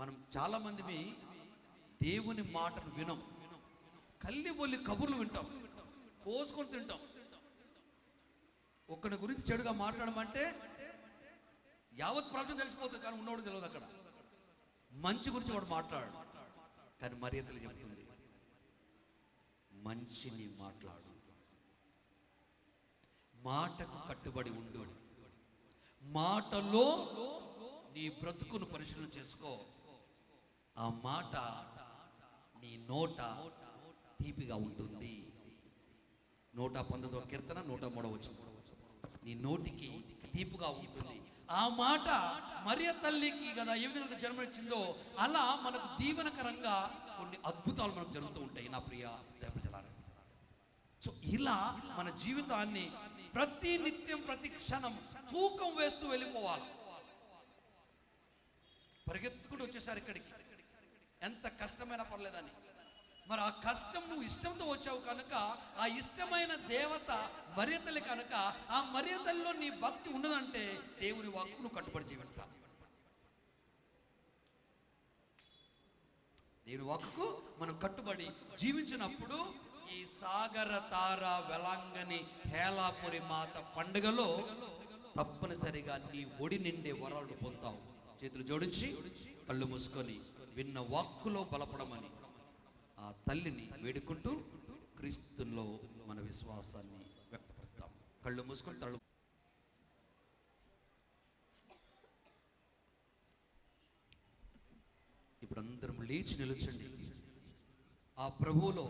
మనం చాలా మంది దేవుని మాటను వినం, కల్లి బొల్లి కబుర్లు వింటాం, కోసుకొని తింటాం. ఒక్కడి గురించి చెడుగా మాట్లాడమంటే యావత్ ప్రపంచం తెలిసిపోతుంది, కానీ ఉన్నోడు తెలియదు. అక్కడ మంచి గురించి వాడు మాట్లాడు, కానీ మర్యాదలు చెబుతుంది మంచిని మాట్లాడు, మాటకు కట్టుబడి ఉండు, మాటలో నీ బ్రతుకును పరిశీలన చేసుకో. ఆ మాట నీ నోట తీపిగా ఉంటుంది. 119వ కీర్తన 103వ వచనం, నీ నోటికి తీపుగా ఉంటుంది. ఆ మాట మరియ తల్లికి కదా ఏ విధంగా జన్మనిచ్చిందో అలా మనకు దీవెనకరంగా కొన్ని అద్భుతాలు మనకు జరుగుతూ ఉంటాయి నా ప్రియ దైవజనులారా. సో ఇలా మన జీవితాన్ని ప్రతి నిత్యం ప్రతి క్షణం తూకం వేస్తూ వెళ్ళిపోవాలి. పరిగెత్తుకుంటూ వచ్చేసారు ఇక్కడికి, ఎంత కష్టమైనా పర్లేదని. మరి ఆ కష్టం నువ్వు ఇష్టంతో వచ్చావు కనుక, ఆ ఇష్టమైన దేవత మరియ తల్లి కనుక, ఆ మరియ తల్లిలో నీ భక్తి ఉన్నదంటే దేవుని వాక్కును కట్టుబడి జీవించాలి. దేవుని వాక్కుకు మనం కట్టుబడి జీవించినప్పుడు ఈ సాగర తార వెలాంగని హేలాపురి మాత పండుగలో తప్పనిసరిగా నీ ఒడి నిండే వరాలు పొందుతావు. చేతులు జోడించి కళ్ళు మూసుకొని విన్న వాక్కులో బలపడమని ఆ తల్లిని వేడుకుంటూ క్రీస్తులో మన విశ్వాసాన్ని వ్యక్తపరుస్తాం. కళ్ళు మూసుకొని తళ్ళు. ఇప్పుడు అందరం లేచి నిలుచండి. ఆ ప్రభువులో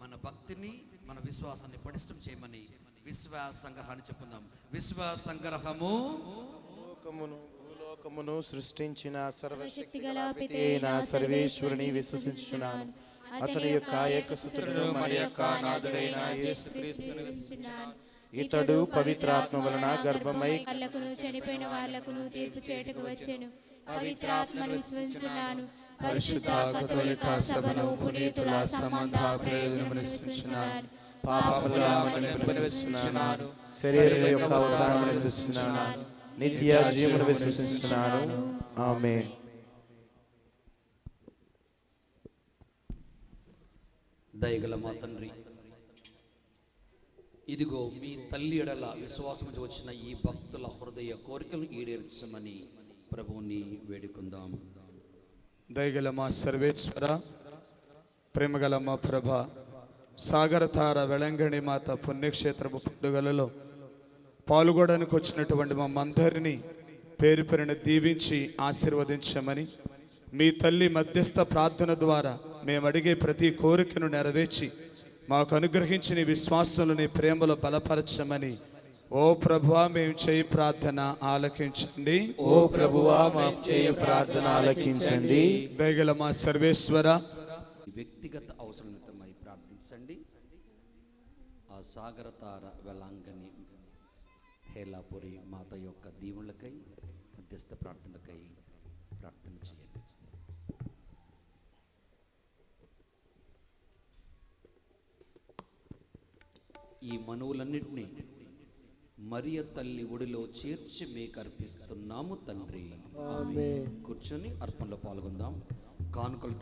మన భక్తిని మన విశ్వాసాన్ని పటిష్టం చేయమని విశ్వాస సంగ్రహాన్ని చెప్పుకుందాం. విశ్వాస సంగ్రహము. భూలోకమును సృష్టించిన సర్వశక్తిగల పితైన సర్వేశ్వరుని విశ్వసించుచున్నాను. అతని యొక్క ఏకసుతుడును మన యొక్క నాథుడైన యేసుక్రీస్తును విశ్వసించుచున్నాను. ఇతడు పవిత్రాత్మ వలన గర్భమై వాళ్లకును చనిపోయిన వాళ్లకును తీర్పు చేయుటకు వచ్చెను. పవిత్రాత్మను విశ్వసించుచున్నాను. పరిశుద్ధ కథోలిక సభను పునీతుల సంబంధ ప్రయోజనమును విశ్వసించుచున్నాను. పాపముల విశ్వసించుచున్నాను. శరీరం యొక్క ఉద్ధారణను విశ్వసించుచున్నాను. నిత్య జీవమును విశ్వసించుచున్నాను. ఆమేన్. దయగల మా తండ్రి, ఇదిగో మీ తల్లి ఎడల విశ్వాసం వచ్చిన ఈ భక్తుల హృదయ కోరికలను ఈడేర్చమని ప్రభువుని వేడుకుందాం. దయగల మా సర్వేశ్వర, ప్రేమగల మా ప్రభ, సాగరతార వెలంగణి మాత పుణ్యక్షేత్రపు పండుగలలో పాల్గొనడానికి వచ్చినటువంటి మమ్మందరినీ పేరు పేరున దీవించి ఆశీర్వదించమని మీ తల్లి మధ్యస్థ ప్రార్థన ద్వారా మేము అడిగే ప్రతి కోరికను నెరవేర్చి మాకు అనుగ్రహించిన విశ్వాసంలో నీ ప్రేమలో బలపరచమని ఓ ప్రభువా మేము చేయి ప్రార్థన ఆలకించండి. ఓ ప్రభువా మా చేయి ప్రార్థన ఆలకించండి. దయగల మా సర్వేశ్వర, వ్యక్తిగత అవసరం నిమిత్తమై ప్రార్థించండి. ఆ సాగరతార వెలాంగని హేలాపురి మాత యొక్క దీవులకై మధ్యస్థ ప్రార్థనకై ప్రార్థన చేయండి. ఈ మనవులన్నింటినీ మరియ తల్లి ఒడిలో చేర్చి మీకు అర్పిస్తున్నాము తండ్రి. ఆమేన్. కూర్చొని అర్పణలో పాల్గొందాం. కానుకలు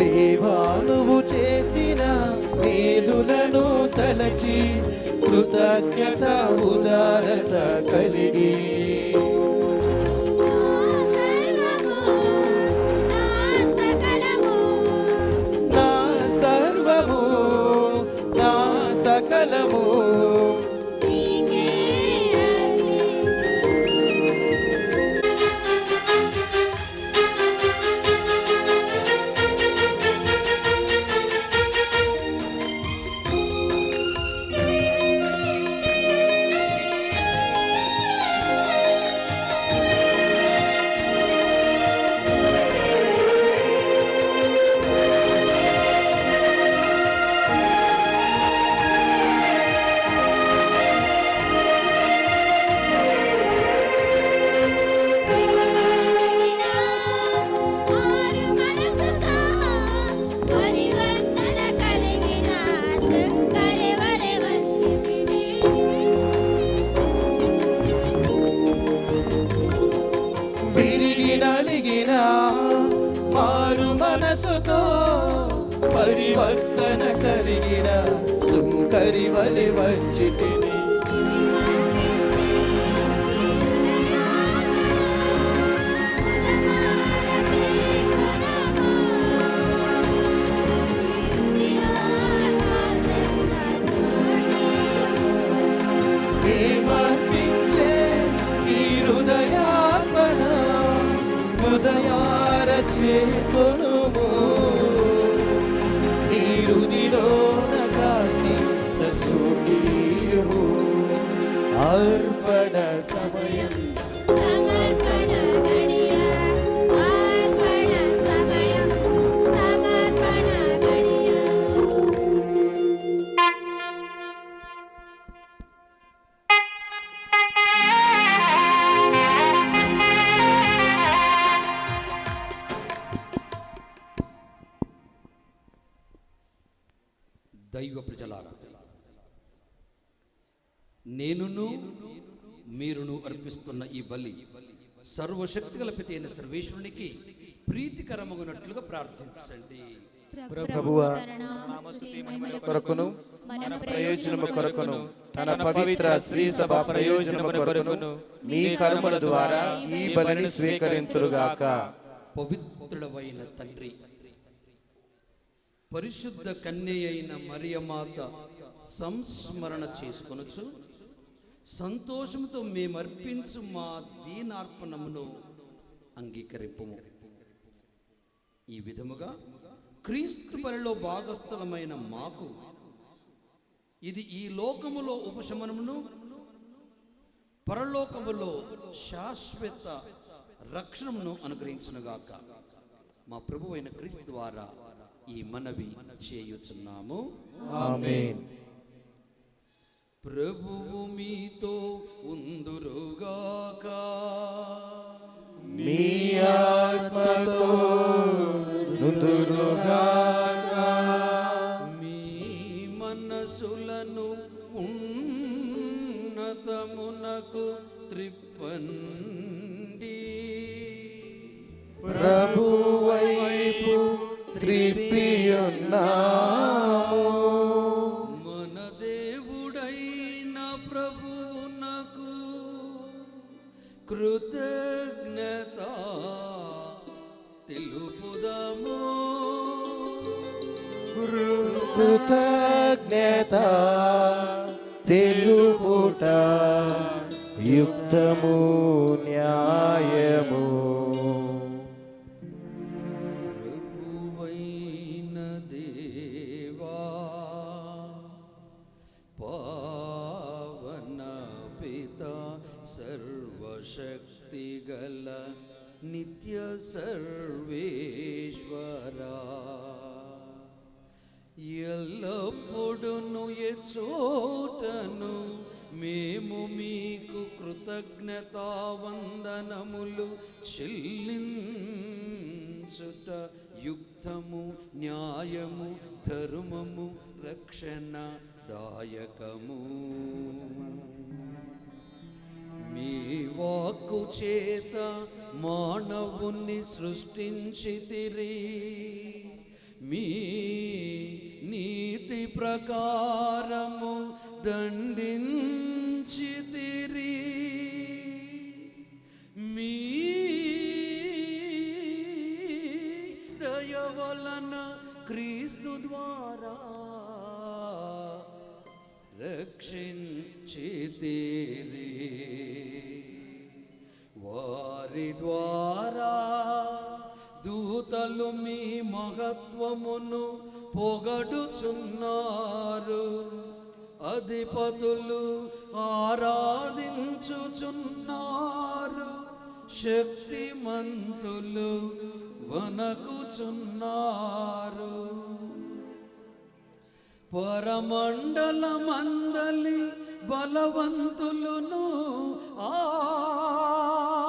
దేవా నువ్వు చేసిన మేలులను తలచి కృతజ్ఞత ఉదారత కలిగి నా సర్వము నా సకలము మారు మనసుతో పరివర్తన కలిగిన సుంకరి వలె వచ్చితిని ఏమర్పించే ఈ హృదయార్పణ హృదయార చేకొనుము నీ హృదిలోన కాసి చూపియుము అర్పణ సమయం దైవ ప్రజలారా, నేనును మీరును అర్పిస్తున్న ఈ బలి సర్వశక్తిగల పితి అయిన సర్వేశ్వరునికి ప్రీతికరమగునట్లుగా ప్రార్థించండి. ప్రభువా కొరకును మన ప్రయోజనము కొరకును తన పవిత్ర శ్రీ సభ ప్రయోజనము కొరకును మీ కర్మల ద్వారా ఈ బలిని స్వీకరింతురుగాక. పవిత్రుడవైన తండ్రి, పరిశుద్ధ కన్య అయిన మరియమాత సంస్మరణ చేసుకొనుచు సంతోషంతో మేమర్పించు మా దీనార్పణమును అంగీకరింపుము. ఈ విధముగా క్రీస్తు బలిలో భాగస్థలమైన మాకు ఇది ఈ లోకములో ఉపశమనమును, పరలోకములో శాశ్వత రక్షణను అనుగ్రహించునుగాక. మా ప్రభువైన అయిన క్రీస్తు ద్వారా ఈ మనవి చేయుచున్నాము. ఆమేన్. ప్రభువు మీతో ఉందురుగాక. మీ ఆత్మతో ఉందురుగాక. మీ మనసులను ఉన్నతమునకు త్రిప్పండి. ప్రభు వైపు త్రిప్పియున్నాము. మన దేవుడైన ప్రభువునకు కృతజ్ఞత తెలుపుదాము. కృతజ్ఞత తెలుపుట యుక్తము న్యాయము. ప్రభువైన దేవా, పావన పిత సర్వశక్తిగల నిత్య సర్వేశ్వరా, ఎల్లప్పుడును ఎచోటను మేము మీకు కృతజ్ఞతావందనములు చెల్లించుట యుక్తము న్యాయము ధర్మము రక్షణ దాయకము. మీ వాక్కు చేత మానవుని సృష్టించితిరి, ప్రకారము దండించితిరి. మీ దయ వలన క్రీస్తు ద్వారా రక్షించితిరి. వారి ద్వారా దూతలు మీ మహత్వమును పొగడుచున్నారు. అధిపతులు ఆరాధించుచున్నారు. శక్తిమంతులు వనకుచున్నారు. పరమండలమందలి బలవంతులును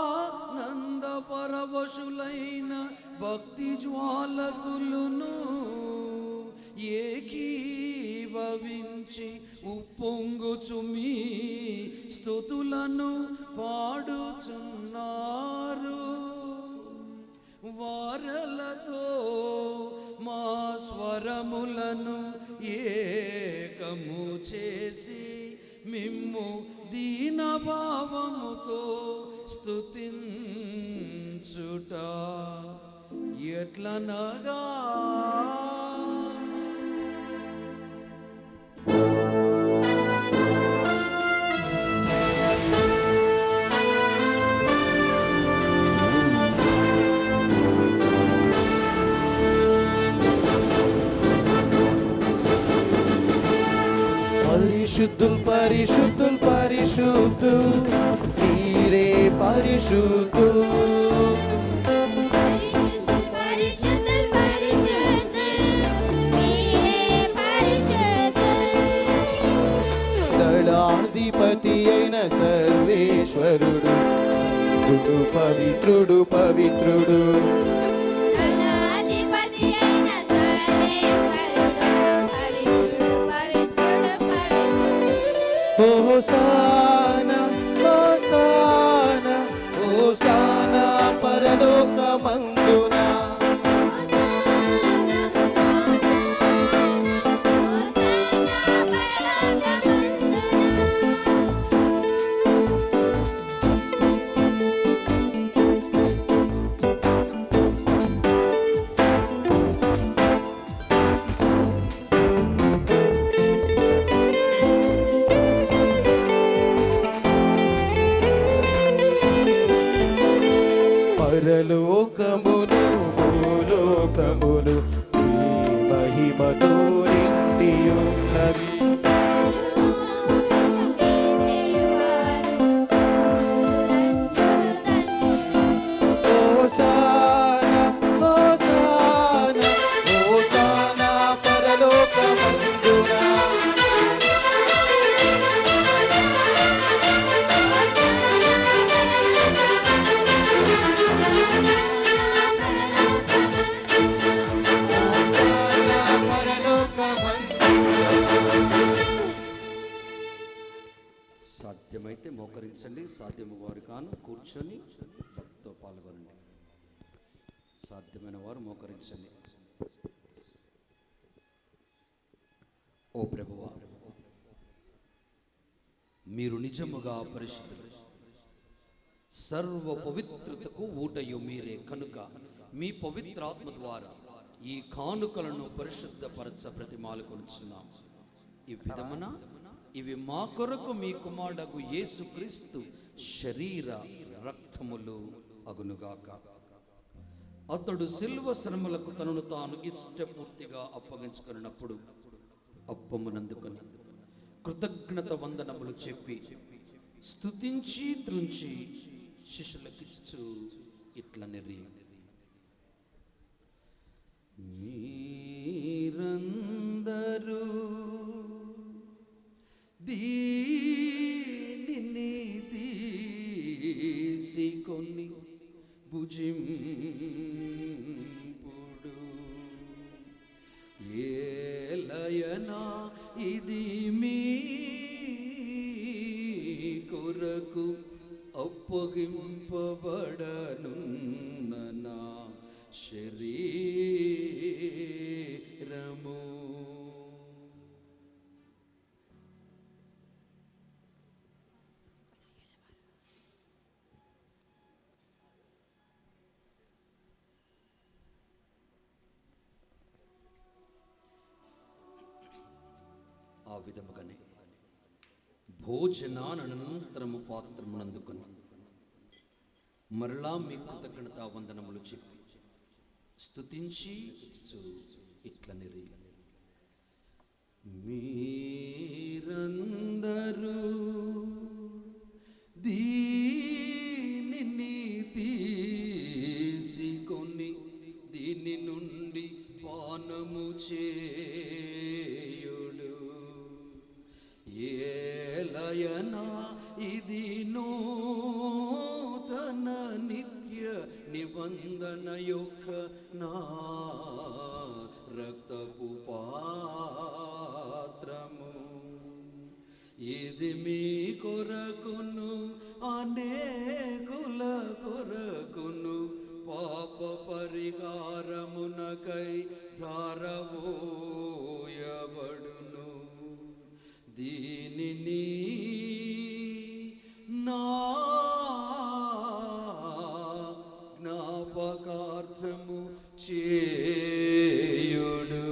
ఆనంద పరవశులైన భక్తి జ్వాలకులును ఏకీభవించి ఉప్పొంగుచు మీ స్తుతులను పాడుచున్నారు. వారలతో మా స్వరములను ఏకము చేసి మిమ్ము దీనభావముతో స్తుతించుట ఎట్లనగా పరిశుద్ధుల్ పరిశుద్ధుల్ పరిశుద్ధుల్ మీరే పరిశుద్ధుల్. దళాధిపతి అయిన సర్వేశ్వరుడు పవిత్రుడు పవిత్రుడు. హోసానా హోసానా హోసానా పరలోకమందునా. పరలోకమును భూలోకమును నీ మహిమతో నిండియున్నవి. హోసానా హోసానా హోసానా పరలోకమందునా. సాధ్యమైతే మోకరించండి. సాధ్యము వారు కాను కూర్చొని భక్తితో పాల్గొనండి. సాధ్యమైన వారు మోకరించండి. ఓ ప్రభువా, మీరు నిజముగా పరిశుద్ధులు, సర్వ పవిత్రతకు ఊటయు మీరే కనుక మీ పవిత్రాత్మ ద్వారా ఈ కానుకలను పరిశుద్ధపరచ ప్రతిమాలుకొనుచున్నాం. ఈ విధమున ఇవి మా కొరకు మీ కుమారుడగు యేసుక్రీస్తు శరీర రక్తములు అగునుగాక. అతడు శిల్వ శ్రమలకు తనను తాను ఇష్టపూర్తిగా అప్పగించుకున్నప్పుడు అప్పమునందుకొని కృతజ్ఞత వందనములు చెప్పి స్తుతించి త్రుంచి శిష్యులకిచ్చు ఇట్లనిరి. మీరందరూ దీనిని తీసుకొని భుజింపుడు. ఏలయనా ఇది మీ కొరకు అప్పగింపబడనున్న నా శరీరము. ఆ విధముగానే భోజనానంతరము పాత్రమునందుకొని మరలా మీ కృతజ్ఞత వందనములు చెప్పి స్తుతించి ఇట్లనిరి, మీరందరూ దీనిని తీసుకొని దీని నుండి పానము చేయుడు, ఏలయనా ఇది నూతన నిత్య నిబంధన యొక్క నా రక్తపు పాత్రము, ఇది మీ కొరకును అనేకుల కొరకును పాప పరిహారమునకై ధారవోయబడును, దీనిని నా జ్ఞాపకార్థము చేయుడు.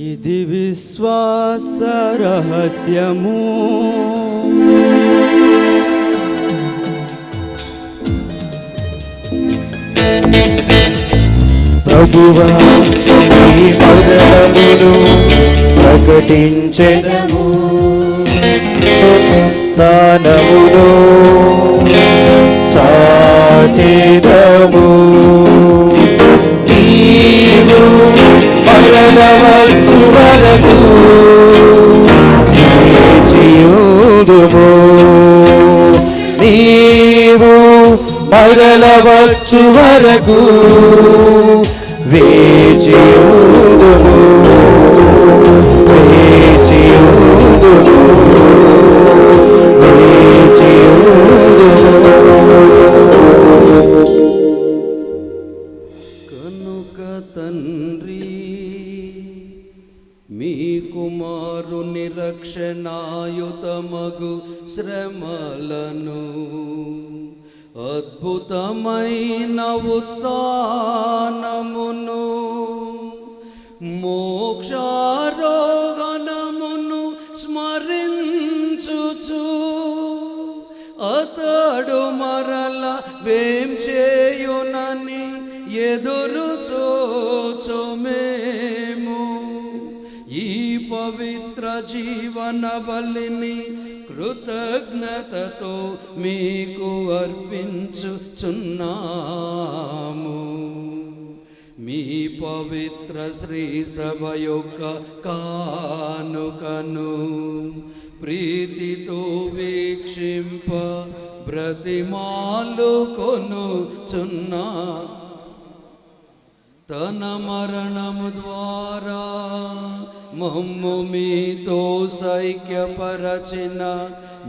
ఇది విశ్వాస రహస్యము, ప్రభువా నీ మరణమును ప్రకటించెదము, దానమును చాటెదము, నీవు మరణవచ్చు వరకు వేచియుందుము, నీవు మరలవచ్చు వరకు వేచియుందుము, వేచియుందుము, కనుక తండ్రి మీ కుమారుని రక్షణాయుతమగు శ్రమలను అద్భుతమైన ఉత్థానమును మోక్షారోహణమును స్మరించుచు అతడు మరల వేం చేయునని ఎదురు చూచుమేము ఈ పవిత్ర జీవన బలిని కృతజ్ఞతతో మీకు అర్పించుచున్నాము. మీ పవిత్ర శ్రీ సభ యొక్క కానుకను ప్రీతితో వీక్షింప బ్రతిమాలు కొనుచున్నా తన మరణము ద్వారా మమ్ము మీతో సైక్యపరచిన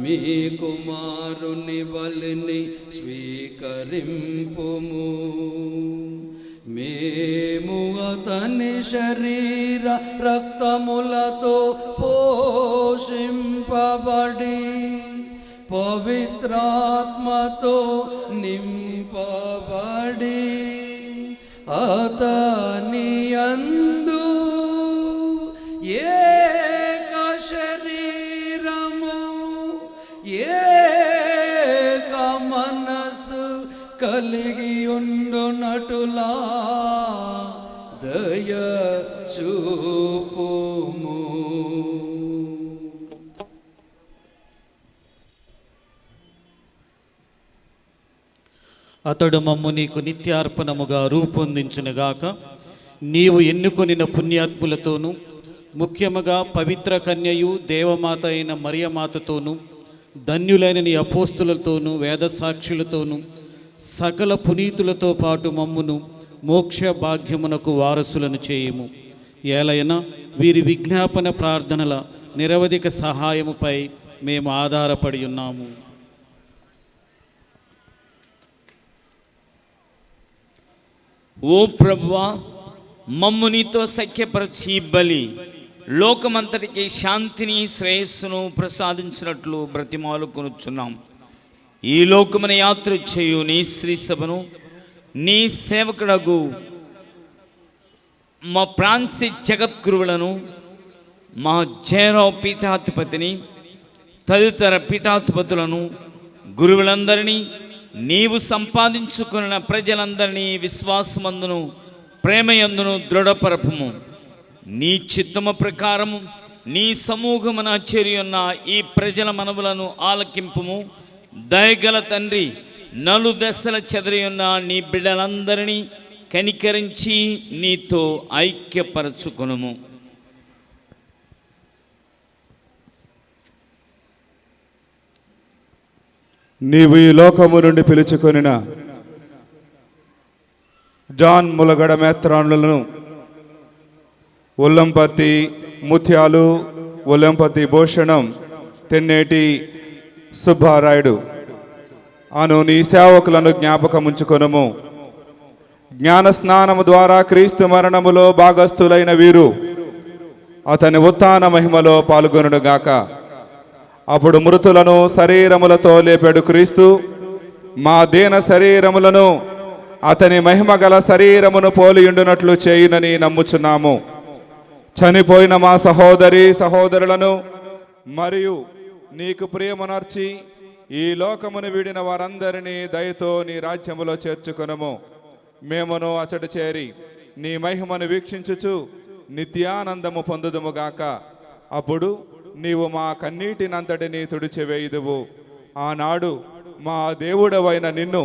మీ కుమారుని బలిని స్వీకరింపుము. మేము అతని శరీర రక్తములతో పోషింపబడి పవిత్రాత్మతో నింపబడి అతని యందు ఏక శరీరము ఏక మనసు కలిగి ఉండునటులా దయ చూపుము. అతడు మమ్ము నీకు నిత్యార్పణముగా రూపొందించునుగాక. నీవు ఎన్నుకొనిన పుణ్యాత్ములతోనూ ముఖ్యముగా పవిత్ర కన్యయు దేవమాత అయిన మరియమాతతోనూ ధన్యులైన నీ అపోస్తులతోనూ వేదసాక్షులతోనూ సకల పునీతులతో పాటు మమ్మును మోక్ష భాగ్యమునకు వారసులను చేయుము. ఏలైనా వీరి విజ్ఞాపన ప్రార్థనల నిరవధిక సహాయముపై మేము ఆధారపడి ఉన్నాము. ఓ ప్రభువా, మమ్ము నీతో సఖ్యపరచి బలి లోకమంతటికి శాంతిని శ్రేయస్సును ప్రసాదించినట్లు బ్రతిమాలుకొనుచున్నాం. ఈ లోకమున యాత్ర చేయు నీ శ్రీ సభను నీ సేవకుడగు మా ఫ్రాన్సి జగద్గురువులను, మా జయరావు పీఠాధిపతిని, తదితర పీఠాధిపతులను, గురువులందరినీ, నీవు సంపాదించుకున్న ప్రజలందరినీ విశ్వాసమందును ప్రేమయందును దృఢపరపము. నీ చిత్తము ప్రకారము నీ సమూహమున చేరియున్న ఈ ప్రజల మనవులను ఆలకింపుము. దయగల తండ్రి, నలుదశల చెదరియున్న నీ బిడ్డలందరినీ కనికరించి నీతో ఐక్యపరచుకొనుము. నీవు ఈ లోకము నుండి పిలుచుకొనిన జాన్ ములగడ మేత్రానులను, ఉల్లంపర్తి ముత్యాలు, ఉల్లంపర్తి భూషణం, తెన్నేటి సుబ్బారాయుడు అను నీ సేవకులను జ్ఞాపకముంచుకొనుము. జ్ఞాన స్నానము ద్వారా క్రీస్తు మరణములో భాగస్థులైన వీరు అతని ఉత్థాన మహిమలో పాల్గొనుగాక. అప్పుడు మృతులను శరీరములతో లేపాడు క్రీస్తు మా దీన శరీరములను అతని మహిమగల శరీరమును పోలియుండునట్లు చేయునని నమ్ముచున్నాము. చనిపోయిన మా సహోదరి సహోదరులను మరియు నీకు ప్రియమునర్చి ఈ లోకమును వీడిన వారందరినీ దయతో నీ రాజ్యములో చేర్చుకొనుము. మేమును అచట చేరి నీ మహిమను వీక్షించుచు నిత్యానందము పొందుదుముగాక. అప్పుడు నీవు మా కన్నీటినంతటినీ తుడిచివేయుదువు. ఆనాడు మా దేవుడవైన నిన్ను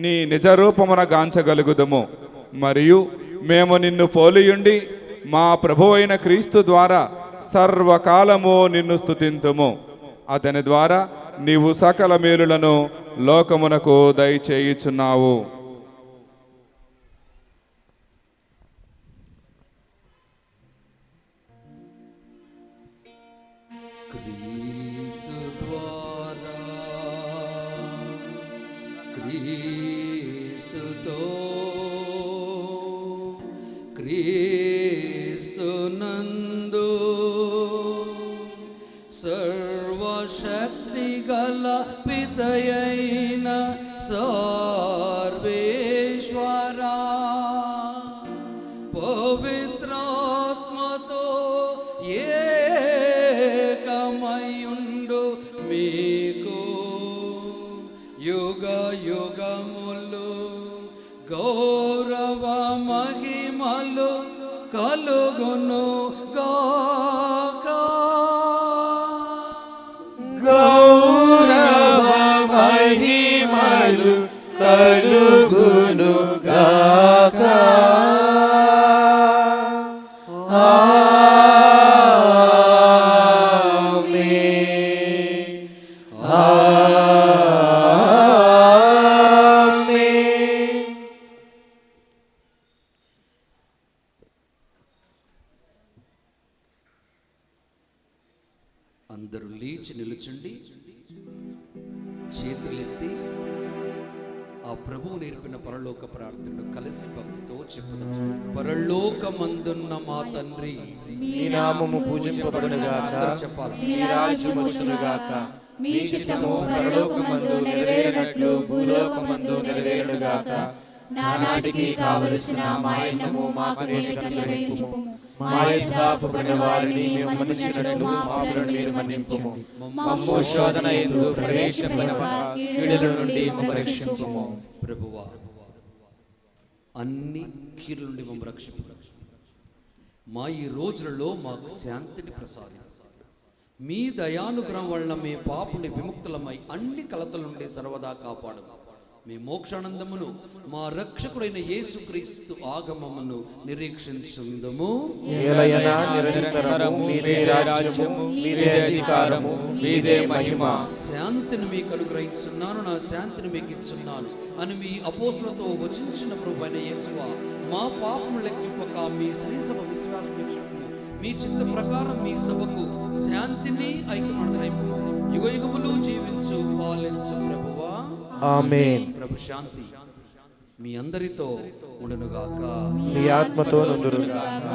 నీ నిజరూపమున గాంచగలుగుదుము. మరియు మేము నిన్ను పోలియుండి మా ప్రభువైన క్రీస్తు ద్వారా సర్వకాలము నిన్ను స్తుతింతుము. అతని ద్వారా నీవు సకల మేలులను లోకమునకు దయచేయుచున్నావు. క్రీస్తు ద్వారా, క్రీస్తుతో, క్రీస్తునందు సర్వశక్తి గల పితయైన సర్వేశ్వరా, పవిత్రాత్మతో ఏకమయుండు మీకు యుగ యుగములు గౌరవ మహిమలు కలుగును గాక. గౌరవ మహిమలు కలుగును గాక. ఆమేన్. ఆమేన్. అందరూ లేచి నిలుచుండి చేతులెత్తి ఆ ప్రభువు నేర్పిన పరలోక ప్రార్థనను కలిసి భక్తితో చెప్పుదాం. పరలోకమందున్న మా తండ్రి, నీ నామము పూజింపబడునుగాక. చెప్పాలి. నీ రాజ్యము వచ్చునుగాక. మీ చిత్తము పరలోకమందు నెరవేరినట్లు భూలోకమందు నెరవేరునుగాక. నానాటికి కావలసిన మా అన్నము మాకు నేటికి అనుగ్రహింపుము. మా యుద్ధాపబడిన వారిని మేము మన్నించినట్లు మా పాపలను మీరు మన్నింపుము. మమ్ము శోధన యందు ప్రవేశింపనివ్వక కీడుల నుండి మమ్ము రక్షింపుము. ప్రభువా, అన్ని కీడుల నుండి మమ్ము రక్షింపు. మా ఈ రోజులలో మాకు శాంతిని ప్రసాదించు. మీ దయానుగ్రహం వలన మీ పాపుని విముక్తులమై అన్ని కలతల నుండి సర్వదా కాపాడు. మీ మోక్షానందమును మా రక్షకుడైన యేసుక్రీస్తు ఆగమమును నిరీక్షించుందుము. ఏలయన నిరంతరము మీదే రాజ్యము, మీదే అధికారము, మీదే మహిమ. శాంతిని మీకు అనుగ్రహించున్నాను, నా శాంతిని మీకు ఇచ్చున్నాను అని మీ అపోస్తులతో వచించిన ప్రభువైన యేసువా, మా పాపము లెక్కింపక మీ శ్రీసభ విశ్వాసం మీ చిత్త ప్రకారం మీ సభకు శాంతిని ఐక్యము అనుగ్రహింపుము. యుగ యుగములు జీవించు పాలించు ప్రభువా. ఆమేన్. ప్రభు శాంతి మీ అందరితో ఉండునుగాక. మీ ఆత్మతో నుండునుగాక.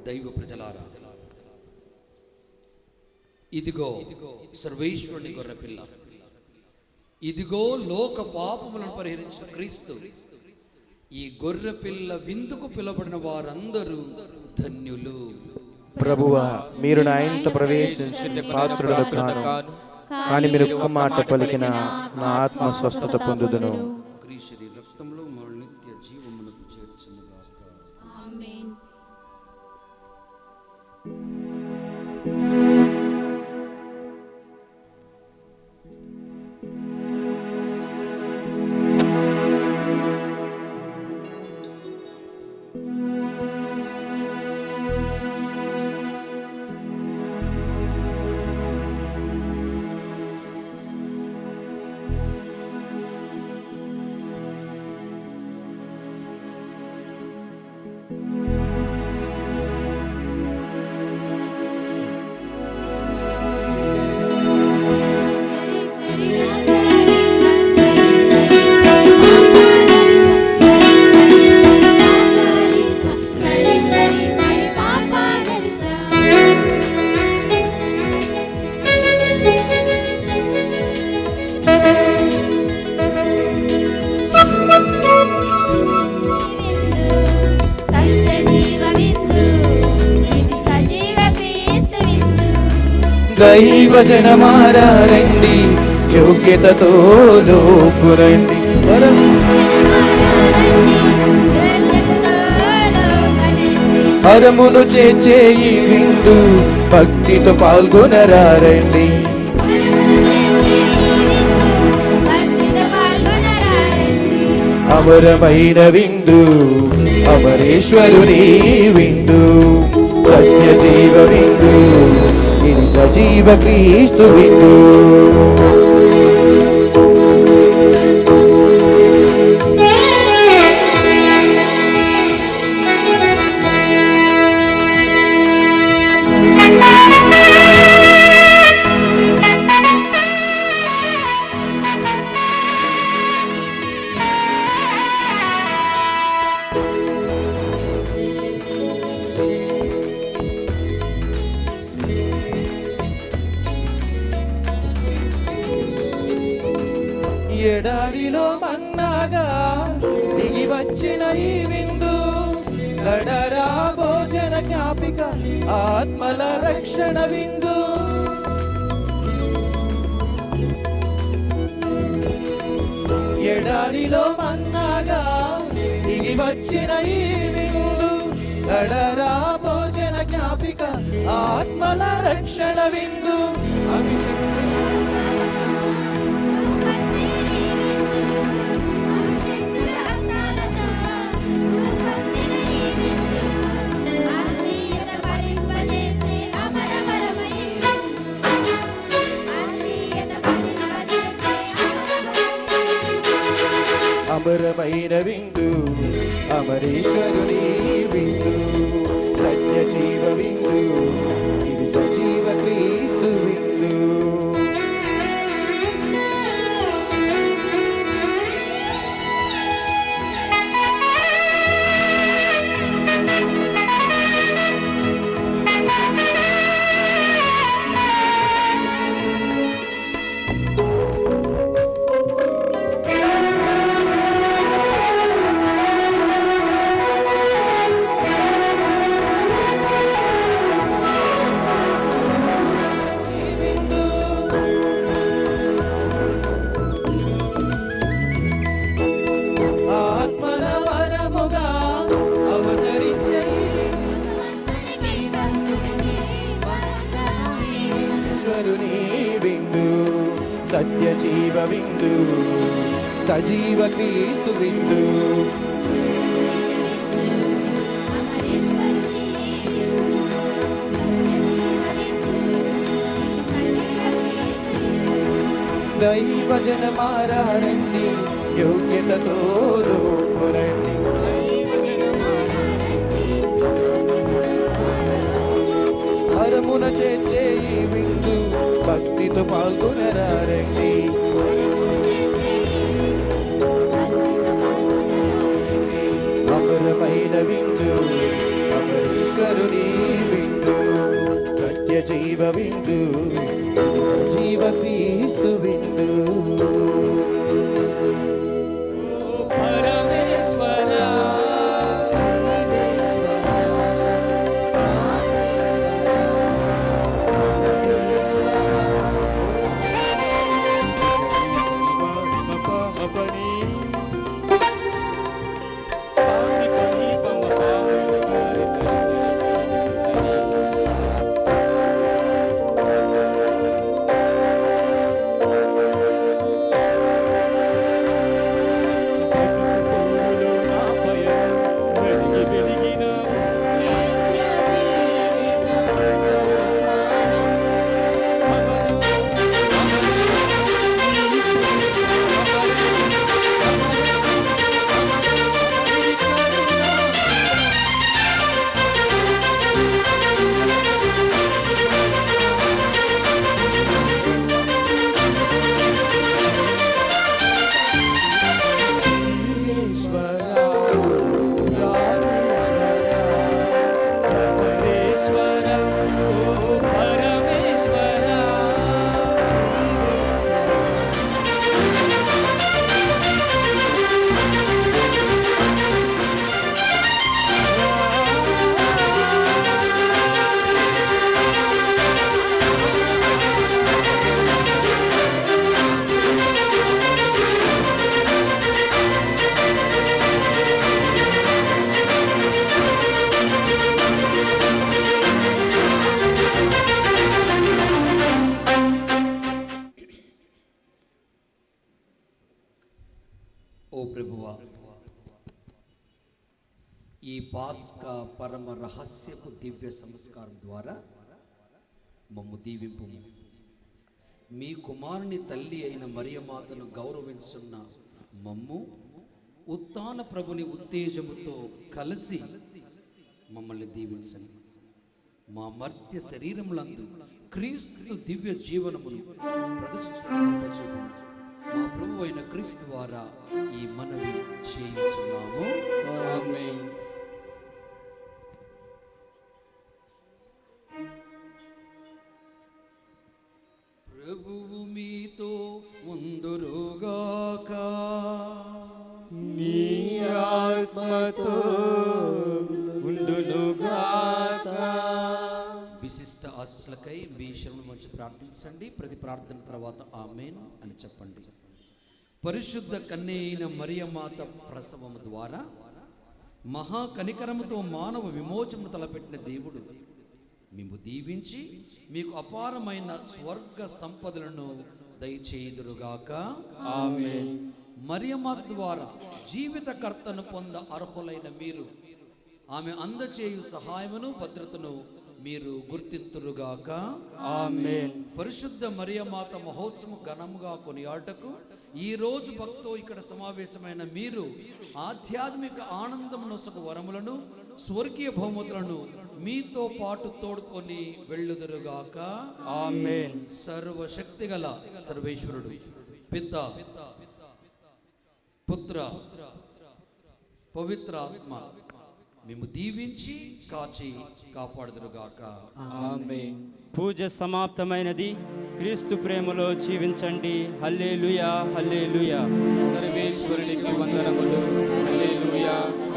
దైవ ప్రజలారా, ఇదిగో సర్వేశ్వరుని గొర్రెపిల్ల, ఇదిగో లోక పాపములను పరిహరించిన క్రీస్తు. ఈ గొర్రెపిల్ల విందుకు పిలబడిన వారందరూ ధన్యులు. ప్రభువా, మీరు నా ఇంట ప్రవేశించిన పాత్రుడు కాను, కానీ మీరు ఒక్క మాట పలికిన నా ఆత్మ స్వస్థత పొందుదును. క్రీస్తు రక్తంలో మన నిత్య జీవమునకు చేర్చునుగాక. ఆమేన్. దైవ జనమారా రండి, యోగ్యతతో లోపురండి. హరమును చేర్చే ఈ విందు భక్తితో పాల్గొనరారండి. అమరమైన విందు, అమరేశ్వరుని విందు, సత్య జీవ విందు, ఇది సజీవ క్రీస్తు విందు. ఎడారిలో మన్నాగా దిగి వచ్చిన ఈ విందు, గడరా భోజన జ్ఞాపిక, ఆత్మల రక్షణ విందు. ఎడారిలో మన్నాగా దిగి వచ్చిన ఈ విందు, గడరా భోజన జ్ఞాపిక, ఆత్మల రక్షణ విందు. అమరమైన విందు, అమరేశ్వరుని విందు, సత్య జీవ విందు, ఇది సజీవ క్రీస్తు విందు. సత్య జీవ విందు, సజీవ క్రీస్తు విందు. దైవ జనమారా రండి, యోగ్యతతో లోపురండి. హరమున చేర్చే ఈ విందు భక్తితో పాల్గొనరారండి. అమరమైన విందు, అమరేశ్వరుని సజీవ విందు, సజీవ క్రీస్తు విందు. ఓ ప్రభువా, ఈ పాస్కా పరమ రహస్యపు దివ్య సంస్కారం ద్వారా మమ్ము దీవింపు. మీ కుమారుని తల్లి అయిన మరియమాతను గౌరవించున్న మమ్ము ఉత్థాన ప్రభుని ఉత్తేజముతో కలిసి మమ్మల్ని దీవించండి. మా మర్త్య శరీరములందు క్రీస్తు దివ్య జీవనమును ప్రదర్శించు. మా ప్రభు అయిన క్రీస్తు ద్వారా ఈ మనవి చేయించున్నాము. ఆమేన్. ప్రభువు మీతో ఉందురుగాక. నీ ఆత్మతో ఉండునుగాక. విశిష్ట ఆశలకై మీ శరణు మంచి ప్రార్థించండి. ప్రతి ప్రార్థన తర్వాత ఆమేన్ అని చెప్పండి. పరిశుద్ధ కన్య అయిన మరియమాత ప్రసవము ద్వారా మహా కనికరముతో మానవ విమోచనను తలపెట్టిన దేవుడు మేము దీవించి మీకు అపారమైన స్వర్గ సంపదలను దయచేయుదురుగాక. ఆమేన్. మరియమాత ద్వారా జీవితకర్తను పొంద అర్హులైన మీరు ఆమె అందచేయు సహాయమును భద్రతను మీరు గుర్తింతురుగాక. ఆమేన్. పరిశుద్ధ మరియమాత మహోత్సవం ఘనముగా కొనియాటకు ఈ రోజు భక్తో ఇక్కడ సమావేశమైన మీరు ఆధ్యాత్మిక ఆనందమునొసగు వరములను స్వర్గీయ బహుమతులను మీతో పాటు తోడుకొని వెళ్ళుదురుగాక. ఆమేన్. సర్వశక్తిగల సర్వేశ్వరుడు పిత, పుత్ర, పవిత్ర ఆత్మ మేము దీవించి కాచి కాపాడుదురుగాక. ఆమేన్. పూజ సమాప్తమైనది. క్రీస్తు ప్రేమలో జీవించండి. హల్లెలూయా, హల్లెలూయా. సర్వేశ్వరునికి వందనములు.